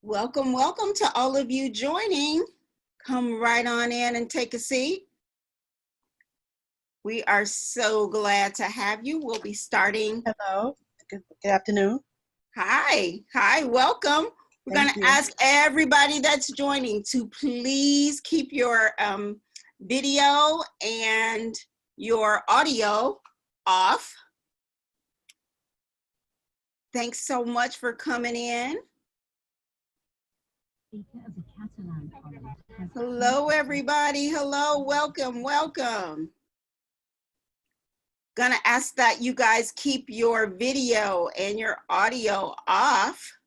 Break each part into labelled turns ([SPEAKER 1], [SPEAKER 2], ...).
[SPEAKER 1] Welcome, welcome to all of you joining. Come right on in and take a seat. We are so glad to have you. We'll be starting.
[SPEAKER 2] Hello, good afternoon.
[SPEAKER 1] Hi, welcome. We're going to ask everybody that's joining to please keep your video and your audio off. Thanks so much for coming in. Hello, everybody. Hello, welcome, welcome. Gonna ask that you guys keep your video and your audio off.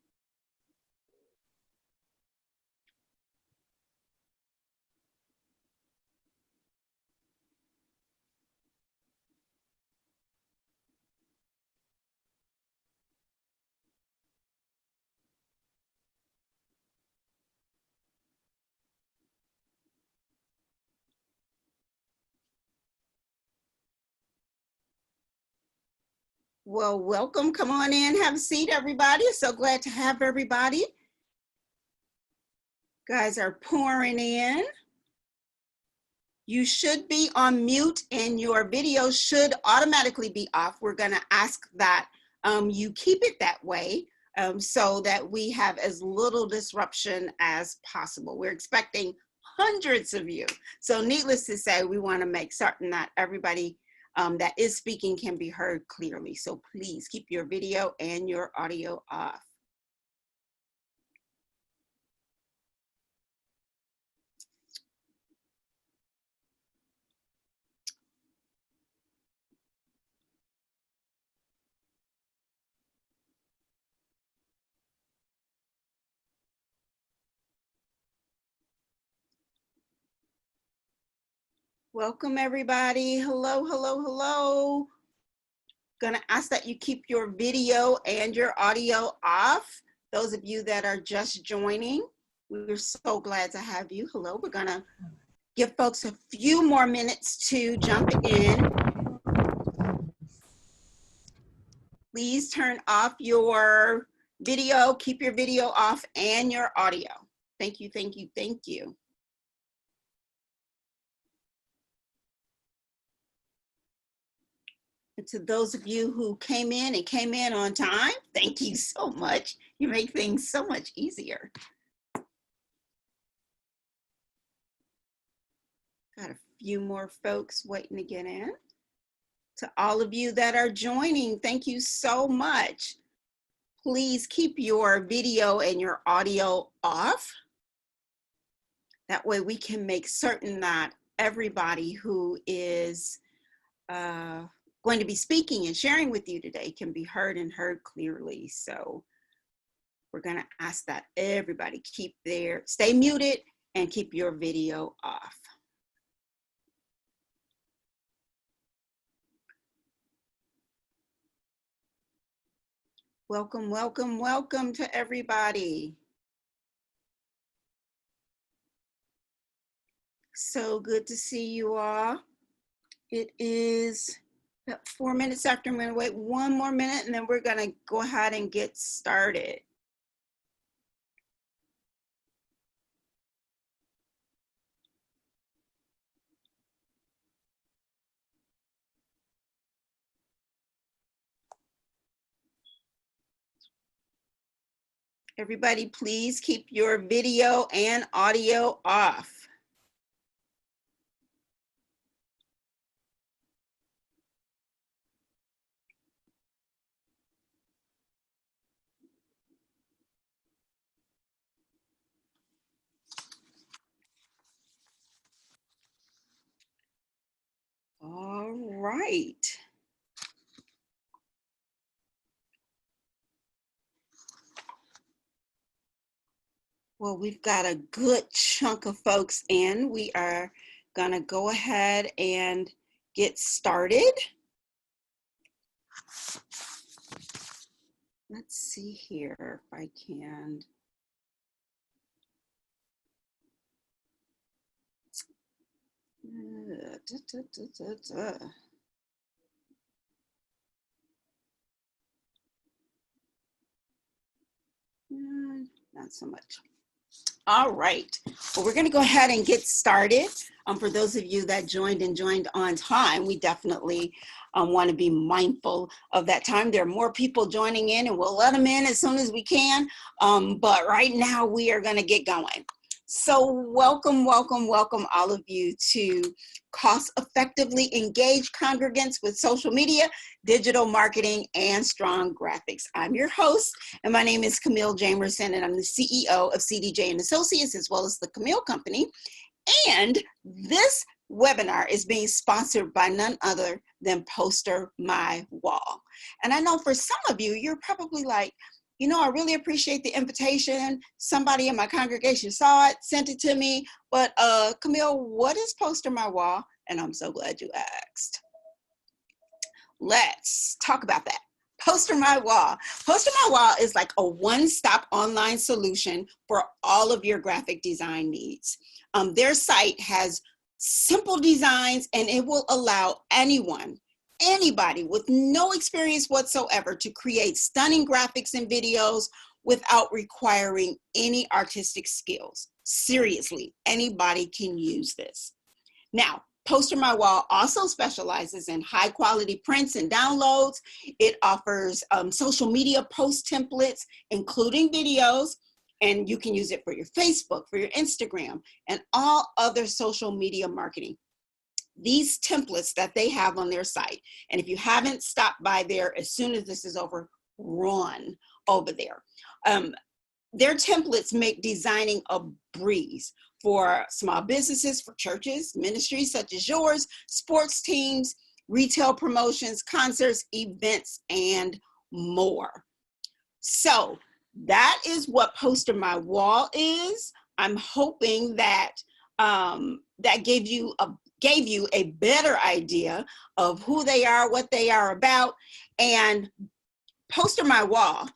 [SPEAKER 1] Well, welcome. Come on in, have a seat, everybody. So glad to have everybody. Guys are pouring in. You should be on mute and your video should automatically be off. We're gonna ask that you keep it that way so that we have as little disruption as possible. We're expecting hundreds of you. So needless to say, we wanna make certain that everybody that is speaking can be heard clearly. So please keep your video and your audio off. Welcome everybody. Hello, hello, hello. Gonna ask that you keep your video and your audio off. Those of you that are just joining, we're so glad to have you. Hello, we're gonna give folks a few more minutes to jump in. Please turn off your video, keep your video off and your audio. Thank you, thank you, thank you. And to those of you who came in on time, thank you so much. You make things so much easier. Got a few more folks waiting to get in. To all of you that are joining, thank you so much. Please keep your video and your audio off. That way we can make certain that everybody who is going to be speaking and sharing with you today can be heard and heard clearly. So we're going to ask that everybody stay muted and keep your video off. Welcome, welcome, welcome to everybody. So good to see you all. It is about 4 minutes after. I'm going to wait one more minute and then we're going to go ahead and get started. Everybody, please keep your video and audio off. All right. Well, we've got a good chunk of folks in. We are gonna go ahead and get started. Let's see here if I can. Not not so much. All right. Well, we're going to go ahead and get started. For those of you that joined on time, we definitely want to be mindful of that time. There are more people joining in, and we'll let them in as soon as we can. But right now, we are going to get going. So welcome all of you to Cost Effectively Engage Congregants with Social Media, Digital Marketing, and Strong Graphics. I'm your host, and my name is Camille Jamerson, and I'm the CEO of CDJ Associates, as well as the Camille Company. And this webinar is being sponsored by none other than PosterMyWall. And I know for some of you, you're probably like, you know, I really appreciate the invitation. Somebody in my congregation saw it, sent it to me. But Camille, what is PosterMyWall? And I'm so glad you asked. Let's talk about that. PosterMyWall. PosterMyWall is like a one-stop online solution for all of your graphic design needs. Their site has simple designs, and it will allow anybody with no experience whatsoever to create stunning graphics and videos without requiring any artistic skills. Seriously, anybody can use this. Now, PosterMyWall also specializes in high quality prints and downloads. It offers social media post templates, including videos, and you can use it for your Facebook, for your Instagram, and all other social media marketing. These templates that they have on their site, and if you haven't stopped by there, as soon as this is over, run over there. Their templates make designing a breeze for small businesses, for churches, ministries such as yours, sports teams, retail promotions, concerts, events, and more. So that is what PosterMyWall is. I'm hoping that that gave you a better idea of who they are, what they are about. And PosterMyWall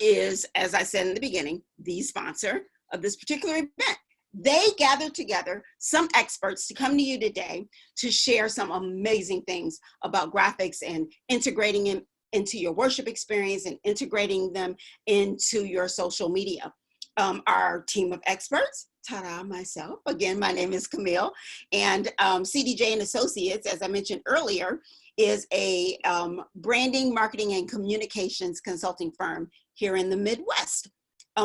[SPEAKER 1] is, as I said in the beginning, the sponsor of this particular event. They gathered together some experts to come to you today to share some amazing things about graphics and integrating them into your worship experience and integrating them into your social media. Our team of experts, ta-da, myself. Again, my name is Camille, and CDJ Associates, as I mentioned earlier, is a branding, marketing, and communications consulting firm here in the Midwest.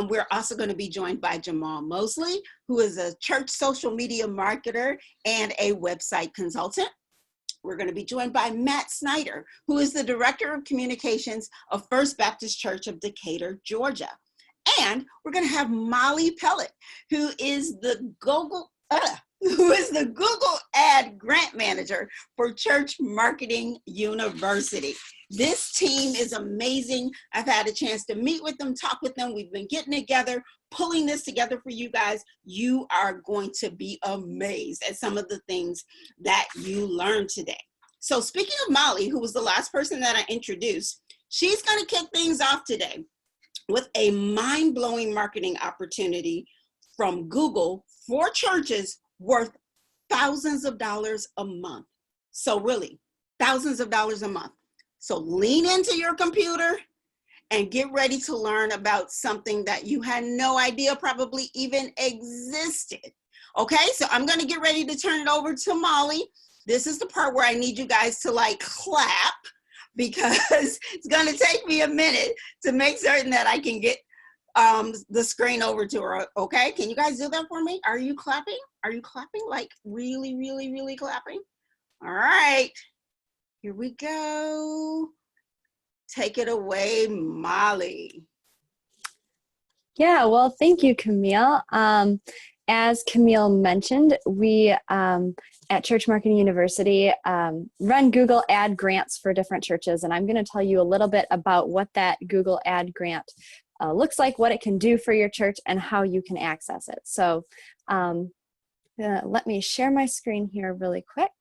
[SPEAKER 1] We're also going to be joined by Jamal Mosley, who is a church social media marketer and a website consultant. We're going to be joined by Matt Snyder, who is the Director of Communications of First Baptist Church of Decatur, Georgia. And we're going to have Molly Pelic, who is the Google Ad Grant Manager for Church Marketing University. This team is amazing. I've had a chance to meet with them, talk with them. We've been getting together, pulling this together for you guys. You are going to be amazed at some of the things that you learned today. So speaking of Molly, who was the last person that I introduced, she's going to kick things off today with a mind-blowing marketing opportunity from Google for churches worth thousands of dollars a month. So really, thousands of dollars a month. So lean into your computer and get ready to learn about something that you had no idea probably even existed. Okay, so I'm gonna get ready to turn it over to Molly. This is the part where I need you guys to like clap, because it's gonna take me a minute to make certain that I can get the screen over to her. Okay, can you guys do that for me? Are you clapping? Are you clapping? Like really, really, really clapping? All right. Here we go. Take it away, Molly.
[SPEAKER 3] Yeah, well, thank you, Camille. As Camille mentioned, we at Church Marketing University run Google Ad grants for different churches, and I'm going to tell you a little bit about what that Google Ad grant looks like, what it can do for your church, and how you can access it. So let me share my screen here really quick.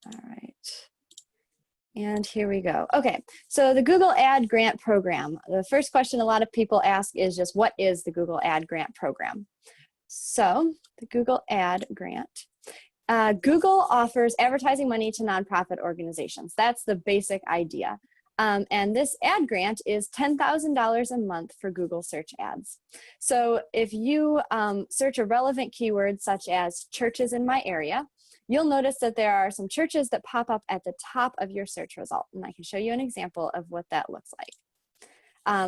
[SPEAKER 3] All right. And here we go. Okay, so the Google Ad Grant Program. The first question a lot of people ask is just, what is the Google Ad Grant Program? So the Google Ad Grant. Google offers advertising money to nonprofit organizations. That's the basic idea. And this ad grant is $10,000 a month for Google search ads. So if you search a relevant keyword such as churches in my area, you'll notice that there are some churches that pop up at the top of your search result. And I can show you an example of what that looks like.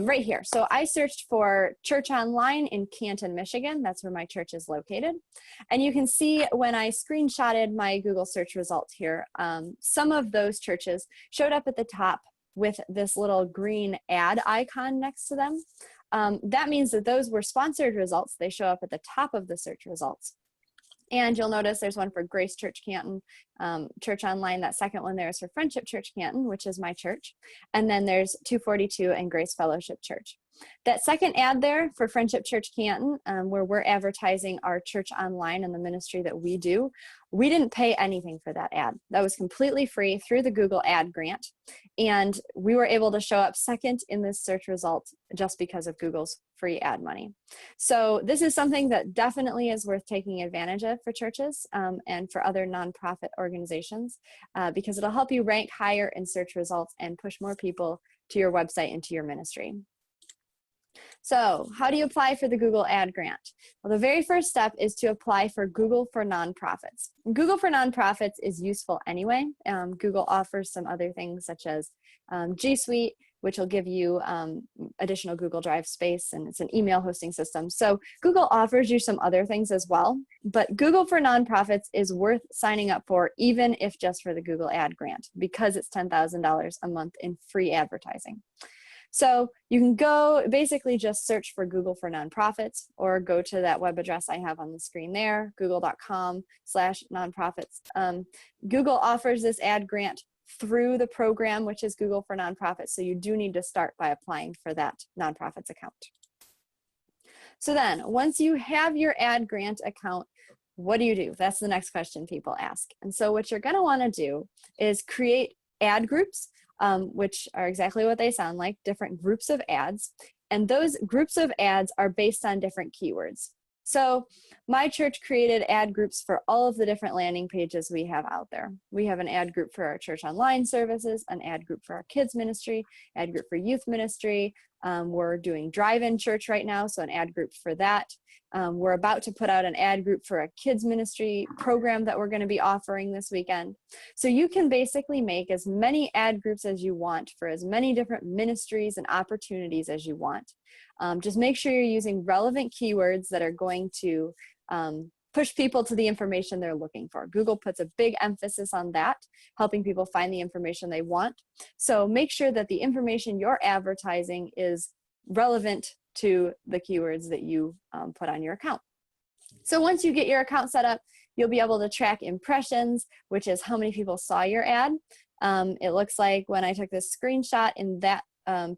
[SPEAKER 3] Right here. So I searched for church online in Canton, Michigan. That's where my church is located. And you can see when I screenshotted my Google search results here, some of those churches showed up at the top with this little green ad icon next to them. That means that those were sponsored results. They show up at the top of the search results. And you'll notice there's one for Grace Church Canton, Church Online. That second one there is for Friendship Church Canton, which is my church. And then there's 242 and Grace Fellowship Church. That second ad there for Friendship Church Canton, where we're advertising our church online and the ministry that we do, we didn't pay anything for that ad. That was completely free through the Google ad grant. And we were able to show up second in this search result just because of Google's free ad money. So this is something that definitely is worth taking advantage of for churches and for other nonprofit organizations because it'll help you rank higher in search results and push more people to your website and to your ministry. So how do you apply for the Google ad grant? Well, the very first step is to apply for Google for Nonprofits. Google for Nonprofits is useful anyway. Google offers some other things such as G Suite, which will give you additional Google Drive space, and it's an email hosting system. So Google offers you some other things as well, but Google for Nonprofits is worth signing up for, even if just for the Google ad grant, because it's $10,000 a month in free advertising. So you can go basically just search for Google for Nonprofits or go to that web address I have on the screen there, google.com/nonprofits. Google offers this ad grant through the program, which is Google for Nonprofits. So you do need to start by applying for that nonprofits account. So then once you have your ad grant account, what do you do? That's the next question people ask. And so what you're gonna wanna do is create ad groups, which are exactly what they sound like, different groups of ads. And those groups of ads are based on different keywords. So my church created ad groups for all of the different landing pages we have out there. We have an ad group for our church online services, an ad group for our kids ministry, ad group for youth ministry. We're doing drive-in church right now, so an ad group for that. We're about to put out an ad group for a kids ministry program that we're going to be offering this weekend. So you can basically make as many ad groups as you want for as many different ministries and opportunities as you want. Just make sure you're using relevant keywords that are going to push people to the information they're looking for. Google puts a big emphasis on that, helping people find the information they want. So make sure that the information you're advertising is relevant to the keywords that you put on your account. So once you get your account set up, you'll be able to track impressions, which is how many people saw your ad. It looks like when I took this screenshot in that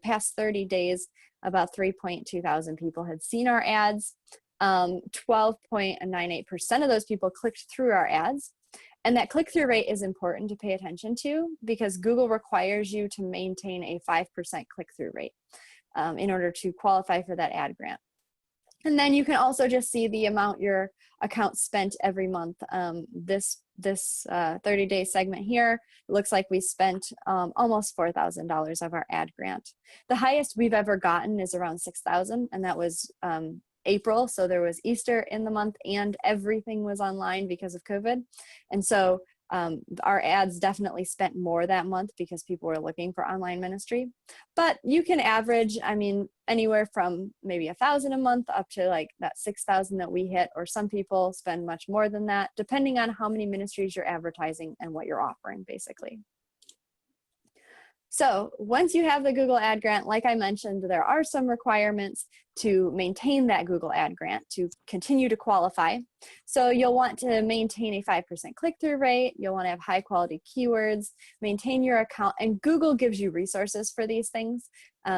[SPEAKER 3] past 30 days, about 3.2 thousand people had seen our ads. 12.98% of those people clicked through our ads. And that click-through rate is important to pay attention to because Google requires you to maintain a 5% click-through rate in order to qualify for that ad grant. And then you can also just see the amount your account spent every month. This 30-day segment here, it looks like we spent almost $4,000 of our ad grant. The highest we've ever gotten is around $6,000, and that was April, so there was Easter in the month and everything was online because of COVID. And so our ads definitely spent more that month because people were looking for online ministry. But you can average, I mean, anywhere from maybe $1,000 a month up to like that $6,000 that we hit, or some people spend much more than that, depending on how many ministries you're advertising and what you're offering, basically. So once you have the Google ad grant, like I mentioned, there are some requirements to maintain that Google ad grant to continue to qualify. So you'll want to maintain a 5% click-through rate. You'll want to have high quality keywords, maintain your account, and Google gives you resources for these things.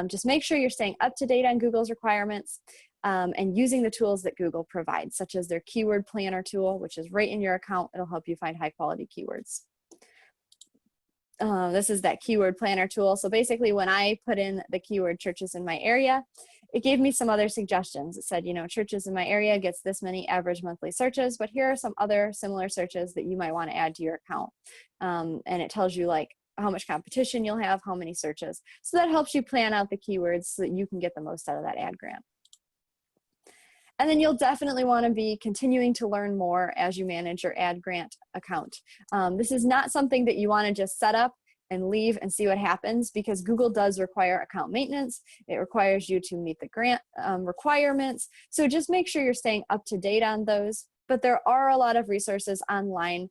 [SPEAKER 3] Just make sure you're staying up to date on Google's requirements and using the tools that Google provides, such as their keyword planner tool, which is right in your account. It'll help you find high quality keywords. This is that keyword planner tool. So basically when I put in the keyword churches in my area, it gave me some other suggestions. It said, you know, churches in my area gets this many average monthly searches, but here are some other similar searches that you might want to add to your account. And it tells you like how much competition you'll have, how many searches. So that helps you plan out the keywords so that you can get the most out of that ad grant. And then you'll definitely want to be continuing to learn more as you manage your ad grant account. This is not something that you want to just set up and leave and see what happens, because Google does require account maintenance. It requires you to meet the grant requirements. So just make sure you're staying up to date on those. But there are a lot of resources online.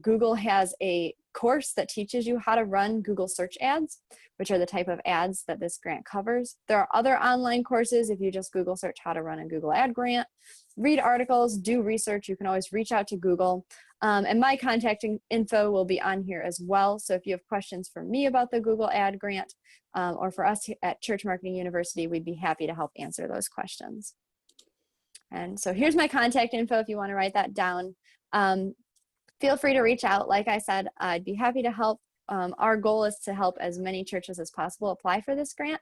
[SPEAKER 3] Google has a course that teaches you how to run Google search ads, which are the type of ads that this grant covers. There are other online courses. If you just Google search how to run a Google ad grant, read articles, do research, you can always reach out to Google. And my contact info will be on here as well. So if you have questions for me about the Google ad grant, or for us at Church Marketing University, we'd be happy to help answer those questions. And so here's my contact info if you want to write that down. Feel free to reach out. Like I said, I'd be happy to help. Our goal is to help as many churches as possible apply for this grant,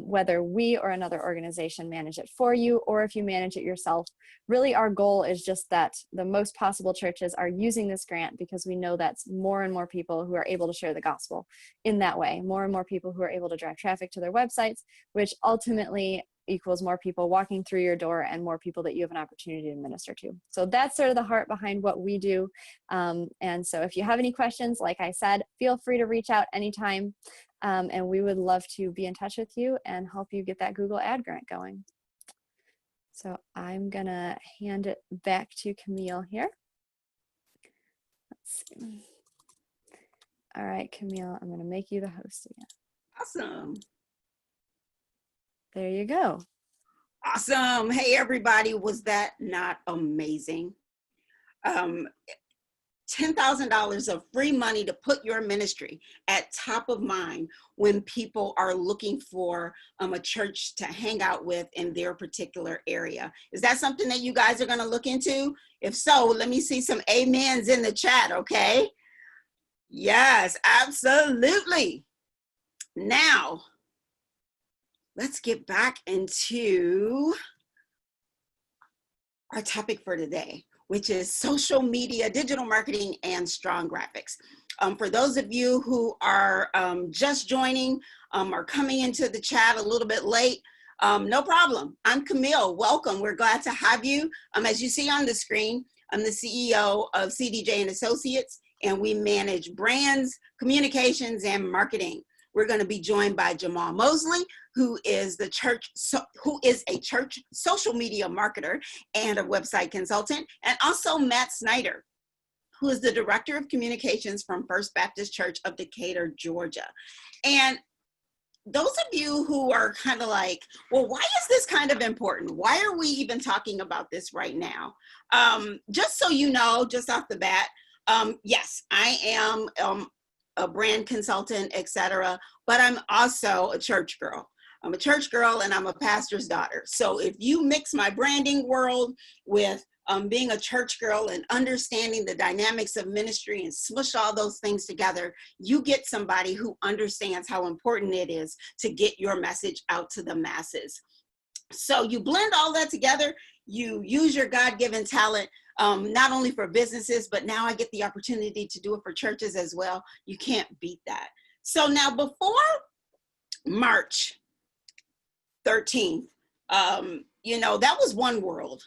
[SPEAKER 3] whether we or another organization manage it for you, or if you manage it yourself. Really, our goal is just that the most possible churches are using this grant, because we know that's more and more people who are able to share the gospel in that way, more and more people who are able to drive traffic to their websites, which ultimately equals more people walking through your door and more people that you have an opportunity to minister to. So that's sort of the heart behind what we do. And so if you have any questions, like I said, feel free to reach out anytime. And we would love to be in touch with you and help you get that Google ad grant going. So I'm gonna hand it back to Camille here. Let's see. All right, Camille, I'm gonna make you the host again.
[SPEAKER 1] Awesome.
[SPEAKER 3] There you go.
[SPEAKER 1] Awesome. Hey, everybody. Was that not amazing? $10,000 of free money to put your ministry at top of mind when people are looking for a church to hang out with in their particular area. Is that something that you guys are going to look into? If so, let me see some amens in the chat, okay? Yes, absolutely. Now, let's get back into our topic for today, which is social media, digital marketing, and strong graphics. For those of you who are just joining or coming into the chat a little bit late, no problem. I'm Camille. Welcome. We're glad to have you. As you see on the screen, I'm the CEO of CDJ Associates, and we manage brands, communications, and marketing. We're going to be joined by Jamal Mosley, who is a church social media marketer and a website consultant, and also Matt Snyder, who is the director of communications from First Baptist Church of Decatur, Georgia. And those of you who are kind of like, well, why is this kind of important? Why are we even talking about this right now? Just so you know, just off the bat, yes, I am a brand consultant, etc. But I'm also a church girl. I'm a church girl and I'm a pastor's daughter. So if you mix my branding world with being a church girl and understanding the dynamics of ministry and smush all those things together, you get somebody who understands how important it is to get your message out to the masses. So you blend all that together, you use your God-given talent, not only for businesses, but now I get the opportunity to do it for churches as well. You can't beat that. So now before March 13th, that was one world.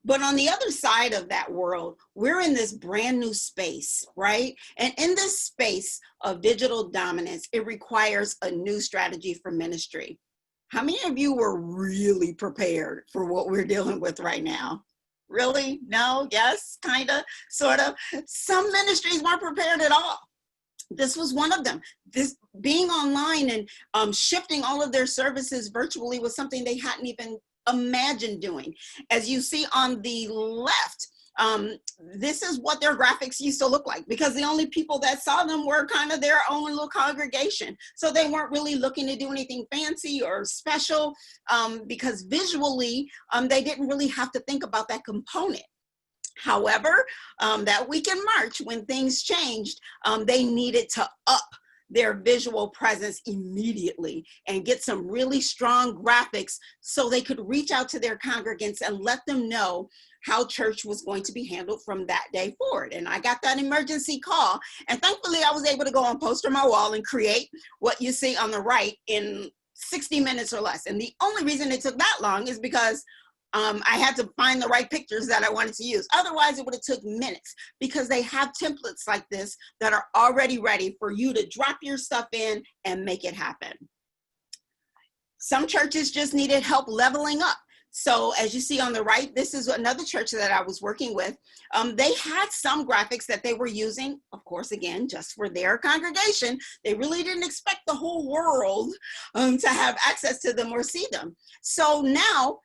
[SPEAKER 1] But on the other side of that world, we're in this brand new space, right? And in this space of digital dominance, it requires a new strategy for ministry. How many of you were really prepared for what we're dealing with right now? Really? No? Yes? Kind of? Sort of? Some ministries weren't prepared at all. This was one of them. This being online and shifting all of their services virtually was something they hadn't even imagined doing. As you see on the left, this is what their graphics used to look like, because the only people that saw them were kind of their own little congregation. So they weren't really looking to do anything fancy or special, because visually, they didn't really have to think about that component. However, that week in March, when things changed, they needed to up their visual presence immediately and get some really strong graphics so they could reach out to their congregants and let them know how church was going to be handled from that day forward. And I got that emergency call, and thankfully I was able to go on PosterMyWall and create what you see on the right in 60 minutes or less. And the only reason it took that long is because I had to find the right pictures that I wanted to use. Otherwise, it would have took minutes, because they have templates like this that are already ready for you to drop your stuff in and make it happen. Some churches just needed help leveling up. So as you see on the right, this is another church that I was working with. They had some graphics that they were using, of course, again, just for their congregation. They really didn't expect the whole world to have access to them or see them. So now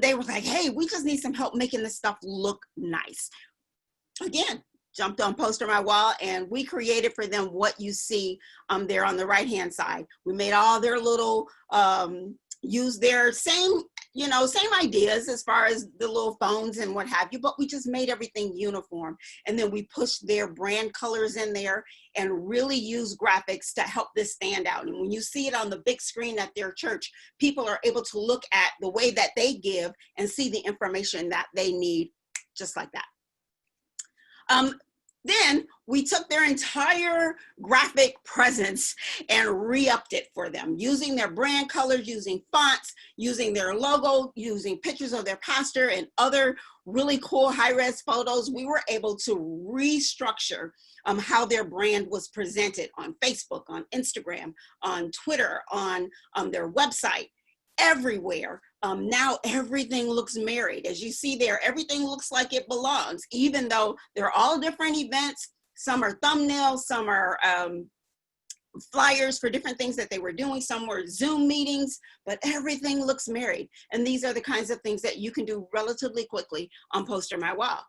[SPEAKER 1] they were like, hey, we just need some help making this stuff look nice. Again, jumped on PosterMyWall, and we created for them what you see there on the right-hand side. We made all their little, use their same ideas as far as the little phones and what have you, but we just made everything uniform. And then we pushed their brand colors in there and really used graphics to help this stand out. And when you see it on the big screen at their church, people are able to look at the way that they give and see the information that they need, just like that. Then we took their entire graphic presence and re-upped it for them, using their brand colors, using fonts, using their logo, using pictures of their pastor and other really cool high-res photos. We were able to restructure how their brand was presented on Facebook, on Instagram, on Twitter, on their website, everywhere. Now everything looks married. As you see there, everything looks like it belongs, even though they're all different events. Some are thumbnails, some are flyers for different things that they were doing. Some were Zoom meetings, but everything looks married. And these are the kinds of things that you can do relatively quickly on PosterMyWall.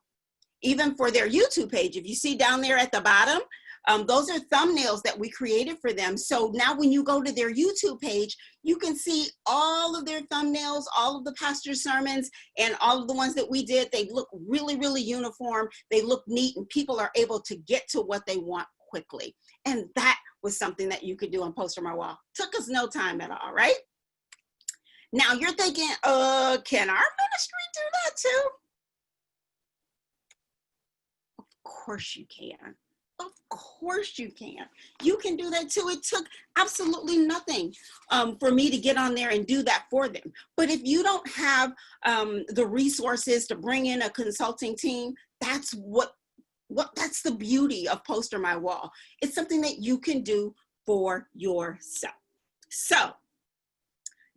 [SPEAKER 1] Even for their YouTube page, if you see down there at the bottom, those are thumbnails that we created for them. So now when you go to their YouTube page, you can see all of their thumbnails, all of the pastor's sermons, and all of the ones that we did. They look really, really uniform. They look neat, and people are able to get to what they want quickly. And that was something that you could do on PosterMyWall. Took us no time at all, right? Now you're thinking, can our ministry do that too? Of course you can. Of course you can. You can do that too. It took absolutely nothing for me to get on there and do that for them. But if you don't have the resources to bring in a consulting team, that's that's the beauty of PosterMyWall. It's something that you can do for yourself. So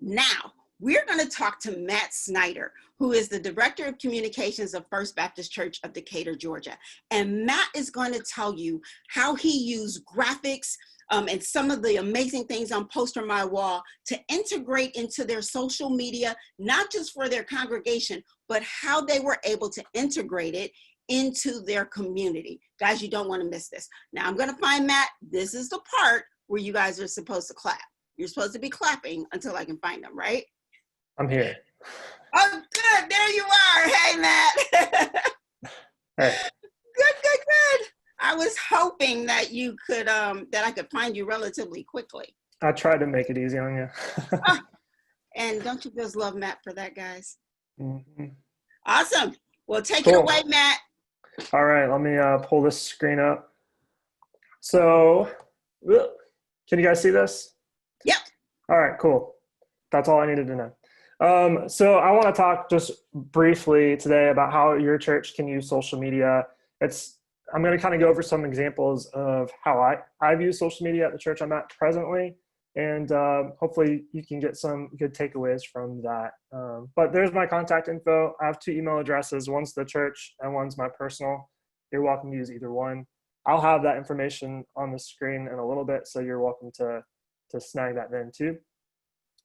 [SPEAKER 1] now we're going to talk to Matt Snyder, who is the Director of Communications of First Baptist Church of Decatur, Georgia. And Matt is going to tell you how he used graphics and some of the amazing things on PosterMyWall to integrate into their social media, not just for their congregation, but how they were able to integrate it into their community. Guys, you don't want to miss this. Now I'm going to find Matt. This is the part where you guys are supposed to clap. You're supposed to be clapping until I can find them, right?
[SPEAKER 4] I'm here.
[SPEAKER 1] Oh, good. There you are. Hey, Matt.
[SPEAKER 4] Hey.
[SPEAKER 1] Good. I was hoping that you could, that I could find you relatively quickly.
[SPEAKER 4] I tried to make it easy on you.
[SPEAKER 1] And don't you just love Matt for that, guys?
[SPEAKER 4] Mm-hmm.
[SPEAKER 1] Awesome. Well, take it away, Matt.
[SPEAKER 4] All right, let me pull this screen up. So, can you guys see this?
[SPEAKER 1] Yep.
[SPEAKER 4] All right, cool. That's all I needed to know. So I want to talk just briefly today about how your church can use social media. I'm going to kind of go over some examples of how I've used social media at the church I'm at presently, and hopefully you can get some good takeaways from that. But there's my contact info. I have 2 email addresses. One's the church and one's my personal. You're welcome to use either one. I'll have that information on the screen in a little bit, so you're welcome to snag that then too.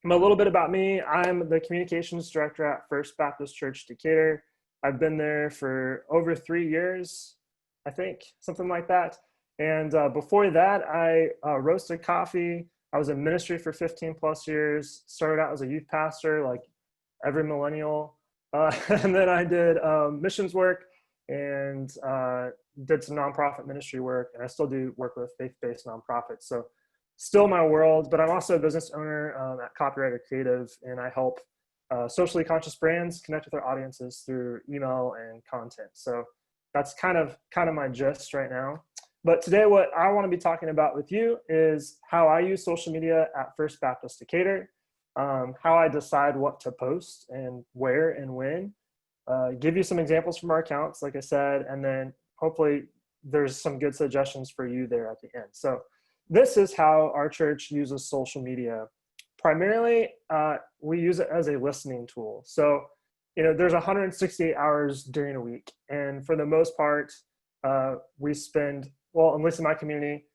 [SPEAKER 4] A little bit about me. I'm the communications director at First Baptist Church Decatur. I've been there for over 3 years, I think, something like that. And before that, I roasted coffee. I was in ministry for 15 plus years, started out as a youth pastor, like every millennial. And then I did missions work and did some nonprofit ministry work. And I still do work with faith-based nonprofits. So still my world, but I'm also a business owner at Copywriter Creative, and I help socially conscious brands connect with their audiences through email and content. So that's kind of my gist right now. But today what I want to be talking about with you is how I use social media at First Baptist Decatur, how I decide what to post and where and when, give you some examples from our accounts, like I said, and then hopefully there's some good suggestions for you there at the end. So this is how our church uses social media. Primarily, we use it as a listening tool. So, there's 168 hours during a week. And for the most part, we spend, well, at least in my community,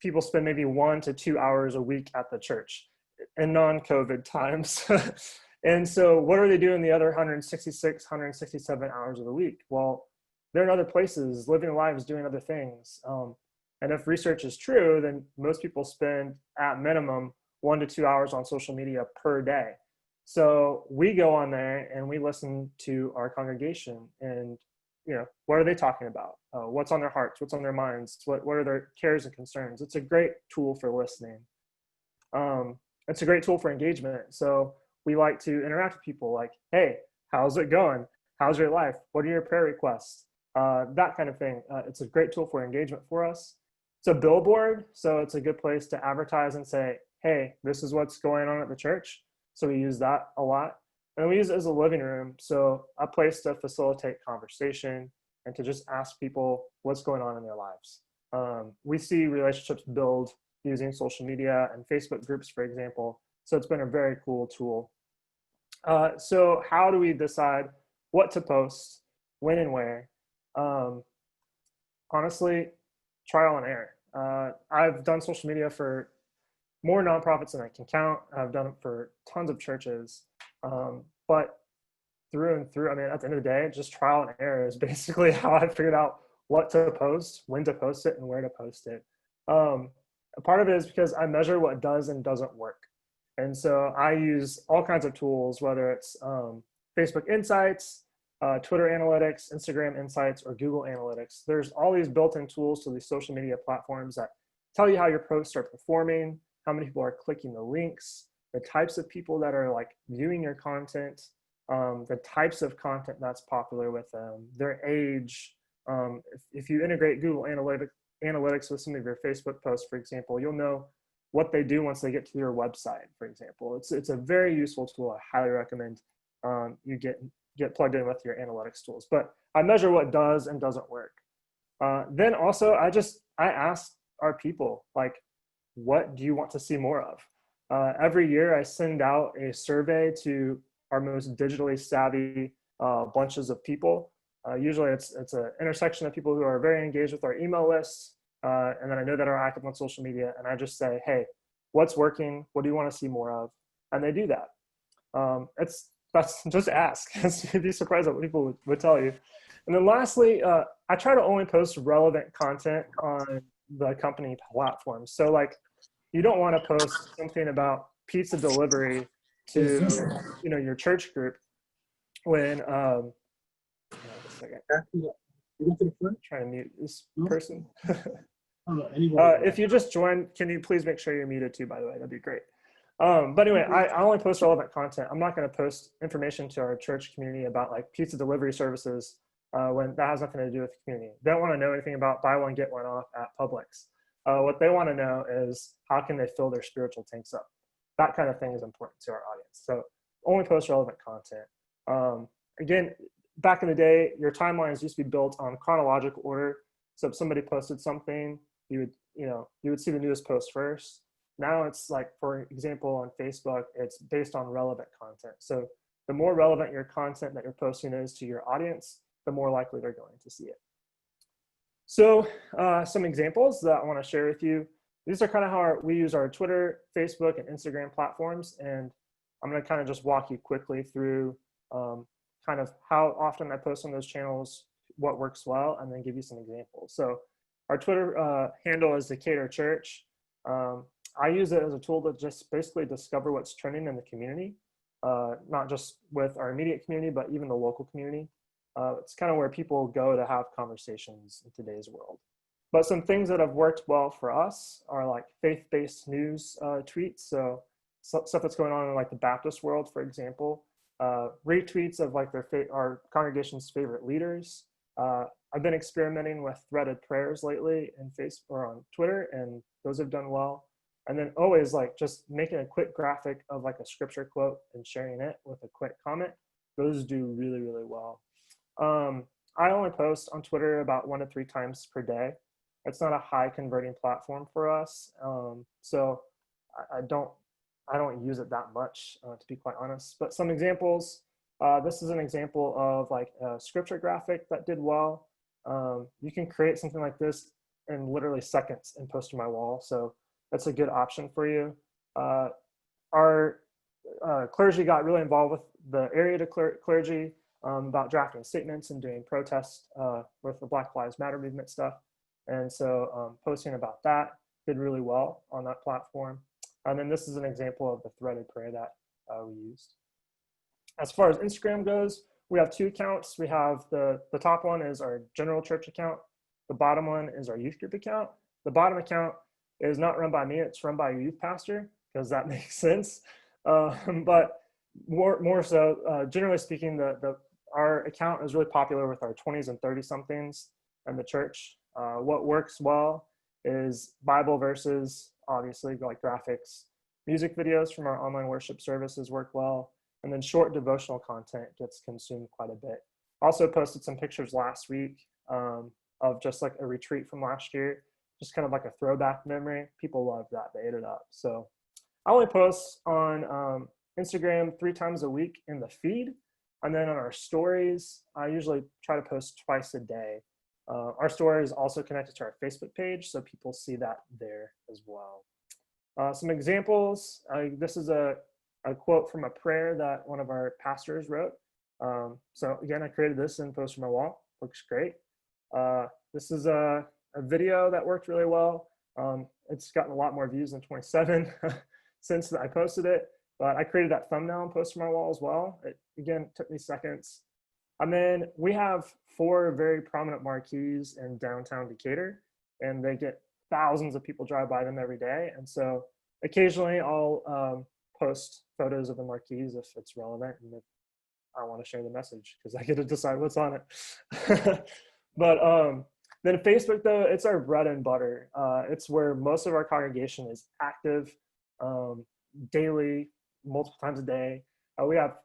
[SPEAKER 4] people spend maybe 1 to 2 hours a week at the church in non-COVID times. And so what are they doing the other 166, 167 hours of the week? Well, they're in other places, living lives, doing other things. And if research is true, then most people spend at minimum 1 to 2 hours on social media per day. So we go on there and we listen to our congregation and, what are they talking about? What's on their hearts? What's on their minds? What are their cares and concerns? It's a great tool for listening. It's a great tool for engagement. So we like to interact with people like, hey, how's it going? How's your life? What are your prayer requests? That kind of thing. It's a great tool for engagement for us. It's a billboard, so it's a good place to advertise and say, hey, this is what's going on at the church. So we use that a lot. And we use it as a living room, so a place to facilitate conversation and to just ask people what's going on in their lives. We see relationships build using social media and Facebook groups, for example. So it's been a very cool tool. So how do we decide what to post, when and where? Honestly, trial and error. I've done social media for more nonprofits than I can count. I've done it for tons of churches. But through and through, at the end of the day, just trial and error is basically how I figured out what to post, when to post it, and where to post it. A part of it is because I measure what does and doesn't work. And so I use all kinds of tools, whether it's Facebook Insights, Twitter Analytics, Instagram Insights, or Google Analytics. There's all these built-in tools to these social media platforms that tell you how your posts are performing, how many people are clicking the links, the types of people that are viewing your content, the types of content that's popular with them, their age. If you integrate Google Analytics with some of your Facebook posts, for example, you'll know what they do once they get to your website, for example. It's a very useful tool. I highly recommend you get plugged in with your analytics tools. But I measure what does and doesn't work. Then also, I ask our people, what do you want to see more of? Every year I send out a survey to our most digitally savvy bunches of people. Usually it's an intersection of people who are very engaged with our email lists, and then I know that are active on social media, and I just say, hey, what's working? What do you want to see more of? And they do that. That's just ask. You'd be surprised at what people would tell you. And then lastly, I try to only post relevant content on the company platform. So you don't want to post something about pizza delivery to your church group when hang on a second. Trying to mute this person. If you just joined, can you please make sure you're muted too, by the way? That'd be great. But anyway, I only post relevant content. I'm not going to post information to our church community about pizza delivery services when that has nothing to do with the community. They don't want to know anything about buy one, get one off at Publix. What they want to know is how can they fill their spiritual tanks up? That kind of thing is important to our audience. So only post relevant content. Again, back in the day, your timelines used to be built on chronological order. So if somebody posted something, you would see the newest post first. Now it's for example, on Facebook, it's based on relevant content. So the more relevant your content that you're posting is to your audience, the more likely they're going to see it. So some examples that I want to share with you. These are kind of how we use our Twitter, Facebook, and Instagram platforms. And I'm going to kind of just walk you quickly through kind of how often I post on those channels, what works well, and then give you some examples. So our Twitter handle is Decatur Church. I use it as a tool to just basically discover what's trending in the community, not just with our immediate community, but even the local community. It's kind of where people go to have conversations in today's world. But some things that have worked well for us are like faith-based news tweets. So stuff that's going on in like the Baptist world, for example, retweets of like our congregation's favorite leaders. I've been experimenting with threaded prayers lately in Facebook or on Twitter, and those have done well. And then always like just making a quick graphic of like a scripture quote and sharing it with a quick comment. Those do really, really well. I only post on Twitter about 1 to 3 times per day. It's not a high converting platform for us. So I don't use it that much, to be quite honest. But some examples, this is an example of like a scripture graphic that did well. You can create something like this in literally seconds and post to my wall. So that's a good option for you. Our clergy got really involved with the area clergy about drafting statements and doing protests with the Black Lives Matter movement stuff. And so posting about that did really well on that platform. And then this is an example of the threaded prayer that we used. As far as Instagram goes, we have 2 accounts. We have the top one is our general church account. The bottom one is our youth group account. The bottom account is not run by me, it's run by a youth pastor, because that makes sense. But more so, generally speaking, our account is really popular with our 20s and 30 somethings in the church. What works well is Bible verses, obviously, like graphics. Music videos from our online worship services work well. And then short devotional content gets consumed quite a bit. Also posted some pictures last week of just like a retreat from last year, just kind of like a throwback memory. People loved that, they ate it up. So I only post on Instagram 3 times a week in the feed. And then on our stories, I usually try to post twice a day. Our story is also connected to our Facebook page, so people see that there as well. Some examples, this is a quote from a prayer that one of our pastors wrote. So again, I created this and posted my wall. Looks great. This is a video that worked really well. It's gotten a lot more views than 27 since I posted it, but I created that thumbnail and posted my wall as well. It, again, took me seconds. And then we have 4 very prominent marquees in downtown Decatur, and they get thousands of people drive by them every day. And so occasionally I'll post photos of the marquees if it's relevant and if I want to share the message, because I get to decide what's on it. But then Facebook, though, it's our bread and butter. It's where most of our congregation is active daily, multiple times a day. We have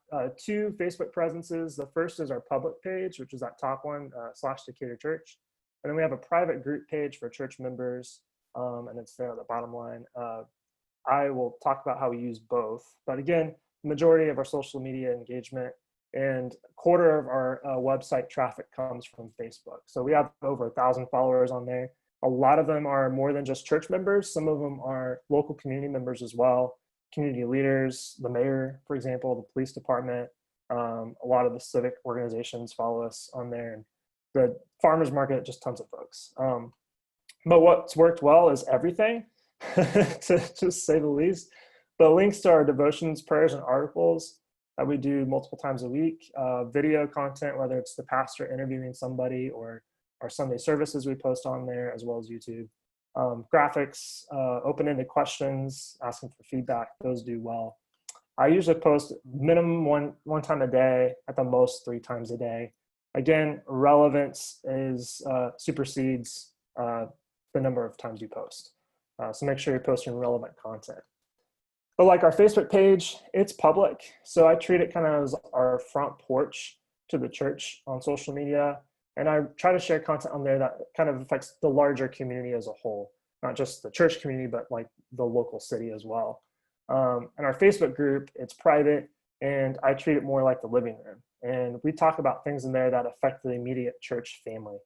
[SPEAKER 4] 2 Facebook presences. The first is our public page, which is that top one, /Decatur Church. And then we have a private group page for church members, and it's there at the bottom line. I will talk about how we use both. But again, the majority of our social media engagement and a quarter of our website traffic comes from Facebook. So we have over 1,000 followers on there. A lot of them are more than just church members. Some of them are local community members as well. Community leaders, the mayor, for example, the police department. A lot of the civic organizations follow us on there. And the farmers market, just tons of folks. But what's worked well is everything, to just say the least. The links to our devotions, prayers, and articles that we do multiple times a week, video content, whether it's the pastor interviewing somebody or our Sunday services we post on there, as well as YouTube. Graphics, open-ended questions, asking for feedback, those do well. I usually post minimum one time a day, at the most 3 times a day. Again, relevance supersedes the number of times you post. So make sure you're posting relevant content. But like our Facebook page, it's public. So I treat it kind of as our front porch to the church on social media. And I try to share content on there that kind of affects the larger community as a whole, not just the church community, but like the local city as well. And our Facebook group, it's private, and I treat it more like the living room. And we talk about things in there that affect the immediate church family.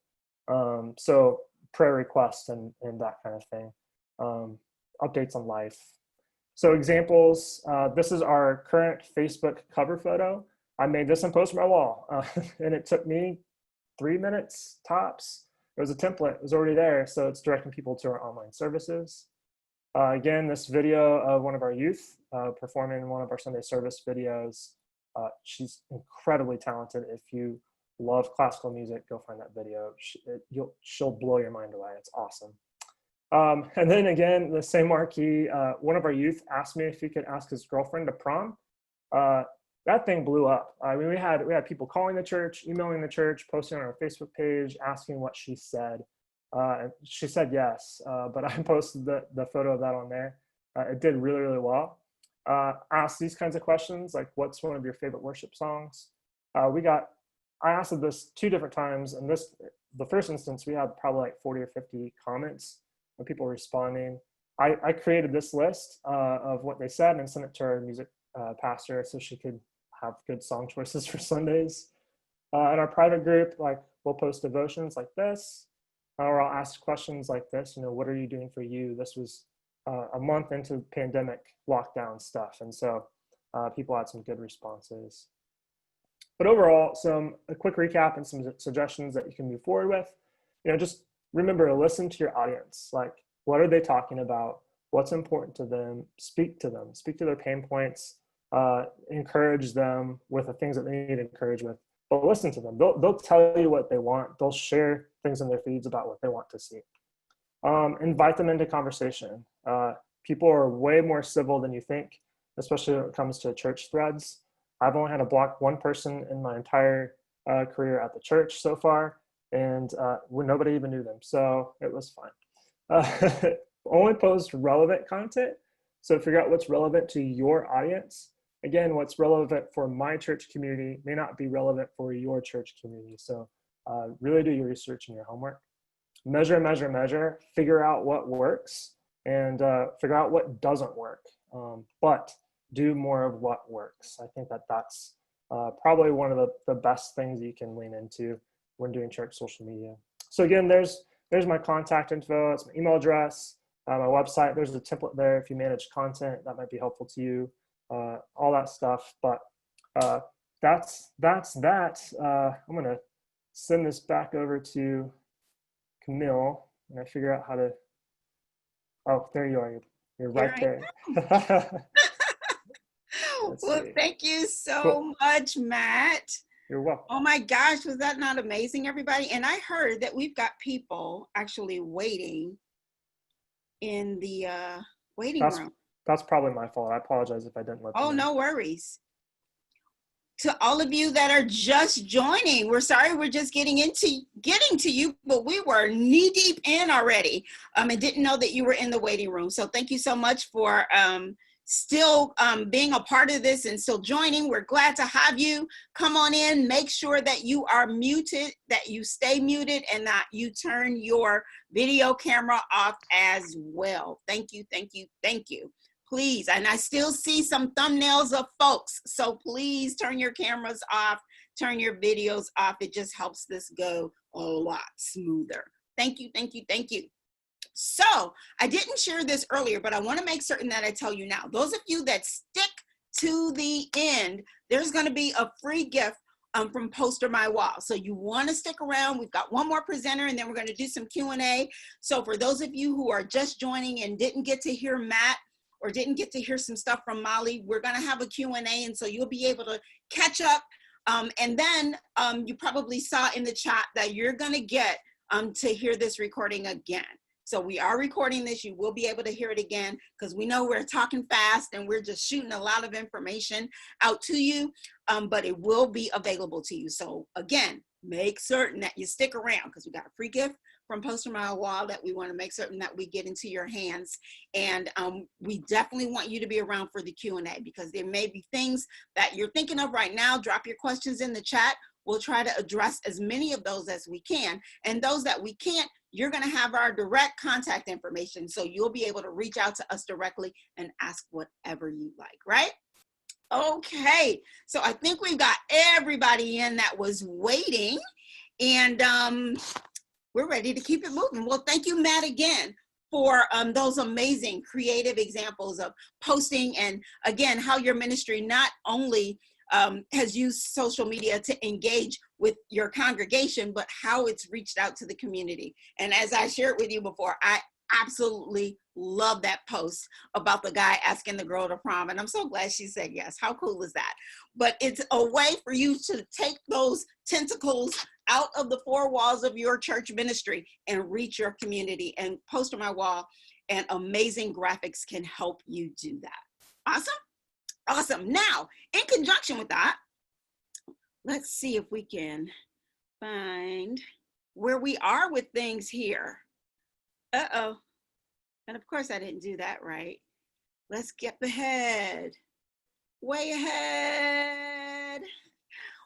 [SPEAKER 4] So prayer requests and that kind of thing. Updates on life. So examples, this is our current Facebook cover photo. I made this and posted my wall, and it took me 3 minutes tops. It was a template, it was already there, so it's directing people to our online services. Again, this video of one of our youth performing one of our Sunday service videos. She's incredibly talented. If you love classical music, go find that video. She'll blow your mind away. It's awesome. And then again, the same marquee, one of our youth asked me if he could ask his girlfriend to prom. That thing blew up. I mean, we had people calling the church, emailing the church, posting on our Facebook page, asking what she said. And she said yes, but I posted the photo of that on there. It did really, really well. Ask these kinds of questions, like what's one of your favorite worship songs? I asked this 2 different times, and the first instance, we had probably like 40 or 50 comments of people responding. I created this list of what they said and sent it to our music pastor so she could have good song choices for Sundays. In our private group, like we'll post devotions like this, or I'll ask questions like this, what are you doing for you? This was a month into pandemic lockdown stuff, and so people had some good responses. But overall, a quick recap and some suggestions that you can move forward with. Just remember to listen to your audience. Like, what are they talking about? What's important to them? Speak to them. Speak to their pain points. Encourage them with the things that they need encouraged with. But listen to them. They'll tell you what they want. They'll share things in their feeds about what they want to see. Invite them into conversation. People are way more civil than you think, especially when it comes to church threads. I've only had to block 1 person in my entire career at the church so far, and nobody even knew them, so it was fine. Only post relevant content, so figure out what's relevant to your audience. Again, what's relevant for my church community may not be relevant for your church community, so really do your research and your homework. Measure, figure out what works, and figure out what doesn't work, but do more of what works. I think that's probably one of the best things you can lean into when doing church social media. So again, there's my contact info. It's my email address, my website. There's a template there if you manage content that might be helpful to you, all that stuff. But that's that. I'm gonna send this back over to Camille, and I figure out how to. Oh, there you are. You're right there.
[SPEAKER 1] Well, thank you so much, Matt.
[SPEAKER 4] You're welcome.
[SPEAKER 1] Oh my gosh, was that not amazing, everybody? And I heard that we've got people actually waiting in the waiting room.
[SPEAKER 4] That's probably my fault. I apologize if I didn't let them know.
[SPEAKER 1] No worries. To all of you that are just joining, we're sorry we're just getting to you, but we were knee deep in already and didn't know that you were in the waiting room. So thank you so much for still being a part of this and still joining. We're glad to have you. Come on in, make sure that you are muted, that you stay muted, and that you turn your video camera off as well. Thank you, thank you, thank you. Please, and I still see some thumbnails of folks, so please turn your cameras off, turn your videos off. It just helps this go a lot smoother. Thank you, thank you, thank you. So I didn't share this earlier, but I want to make certain that I tell you now. Those of you that stick to the end, there's going to be a free gift from PosterMyWall. So you want to stick around. We've got one more presenter, and then we're going to do some Q&A. So for those of you who are just joining and didn't get to hear Matt or didn't get to hear some stuff from Molly, we're going to have a Q&A, and so you'll be able to catch up. And then you probably saw in the chat that you're going to get to hear this recording again. So we are recording this. You will be able to hear it again because we know we're talking fast and we're just shooting a lot of information out to you, but it will be available to you. So again, make certain that you stick around because we got a free gift from PosterMyWall that we want to make certain that we get into your hands. And we definitely want you to be around for the Q&A because there may be things that you're thinking of right now. Drop your questions in the chat. We'll try to address as many of those as we can. And those that we can't, you're going to have our direct contact information. So you'll be able to reach out to us directly and ask whatever you like, right? Okay. So I think we've got everybody in that was waiting, and we're ready to keep it moving. Well, thank you, Matt, again, for those amazing creative examples of posting, and again, how your ministry not only has used social media to engage with your congregation, but how it's reached out to the community. And as I shared with you before, absolutely love that post about the guy asking the girl to prom. And I'm so glad she said yes. How cool is that? But it's a way for you to take those tentacles out of the four walls of your church ministry and reach your community. And PosterMyWall and amazing graphics can help you do that. Awesome. Awesome. Now, in conjunction with that, let's see if we can find where we are with things here. Uh-oh. And of course I didn't do that right. Let's skip ahead. Way ahead.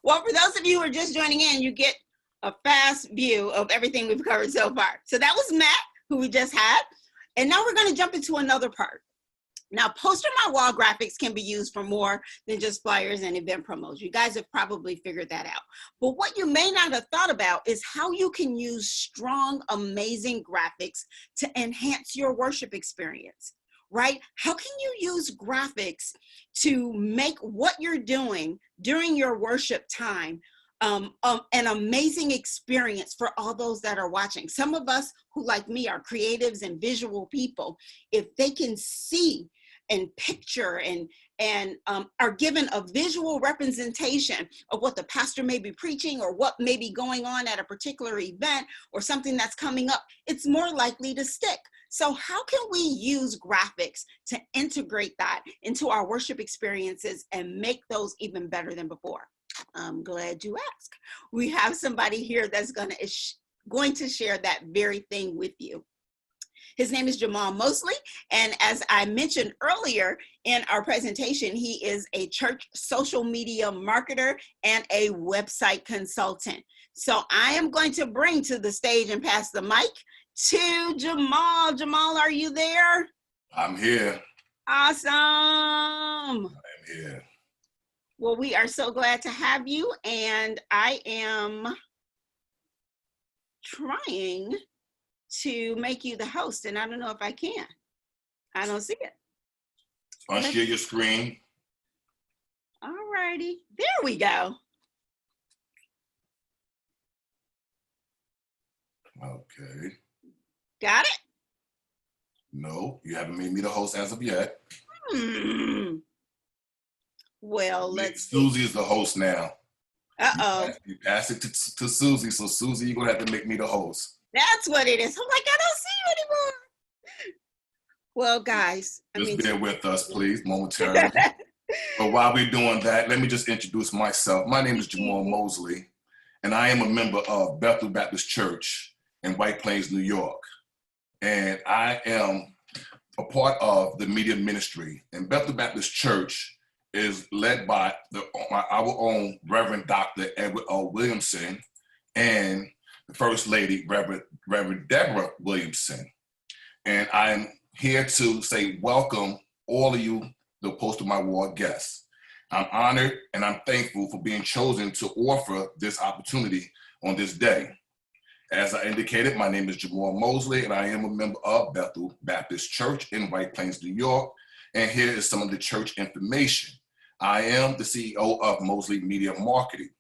[SPEAKER 1] Well, for those of you who are just joining in, you get a fast view of everything we've covered so far. So that was Matt, who we just had. And now we're going to jump into another part. Now, PosterMyWall graphics can be used for more than just flyers and event promos. You guys have probably figured that out. But what you may not have thought about is how you can use strong, amazing graphics to enhance your worship experience, right? How can you use graphics to make what you're doing during your worship time an amazing experience for all those that are watching? Some of us who, like me, are creatives and visual people. If they can see and picture and are given a visual representation of what the pastor may be preaching or what may be going on at a particular event or something that's coming up, it's more likely to stick. So how can we use graphics to integrate that into our worship experiences and make those even better than before? I'm glad you asked. We have somebody here that's going to share that very thing with you. His name is Jamal Mosley, and as I mentioned earlier in our presentation, he is a church social media marketer and a website consultant. So I am going to bring to the stage and pass the mic to Jamal. Jamal, are you there?
[SPEAKER 5] I'm here.
[SPEAKER 1] Awesome.
[SPEAKER 5] I'm here.
[SPEAKER 1] Well, we are so glad to have you, and I am trying to make you the host, and I don't know if I can. I don't see it.
[SPEAKER 5] Unshare your screen.
[SPEAKER 1] All righty, there we go.
[SPEAKER 5] Okay.
[SPEAKER 1] Got it?
[SPEAKER 5] No, you haven't made me the host as of yet.
[SPEAKER 1] Well, let's see.
[SPEAKER 5] Susie is the host now.
[SPEAKER 1] Uh-oh.
[SPEAKER 5] You pass it to Susie, so Susie, you're going to have to make me the host.
[SPEAKER 1] That's what it is. I'm like, I don't see you anymore. Well, guys.
[SPEAKER 5] Just bear with us, please, momentarily. But while we're doing that, let me just introduce myself. My name is Jamal Mosley, and I am a member of Bethel Baptist Church in White Plains, New York. And I am a part of the media ministry. And Bethel Baptist Church is led by our own Reverend Dr. Edward O. Williamson and the First Lady, Reverend Deborah Williamson. And I'm here to say welcome all of you, the PosterMyWall guests. I'm honored and I'm thankful for being chosen to offer this opportunity on this day. As I indicated, my name is Jamal Mosley, and I am a member of Bethel Baptist Church in White Plains, New York. And here is some of the church information. I am the CEO of Mosley Media Marketing.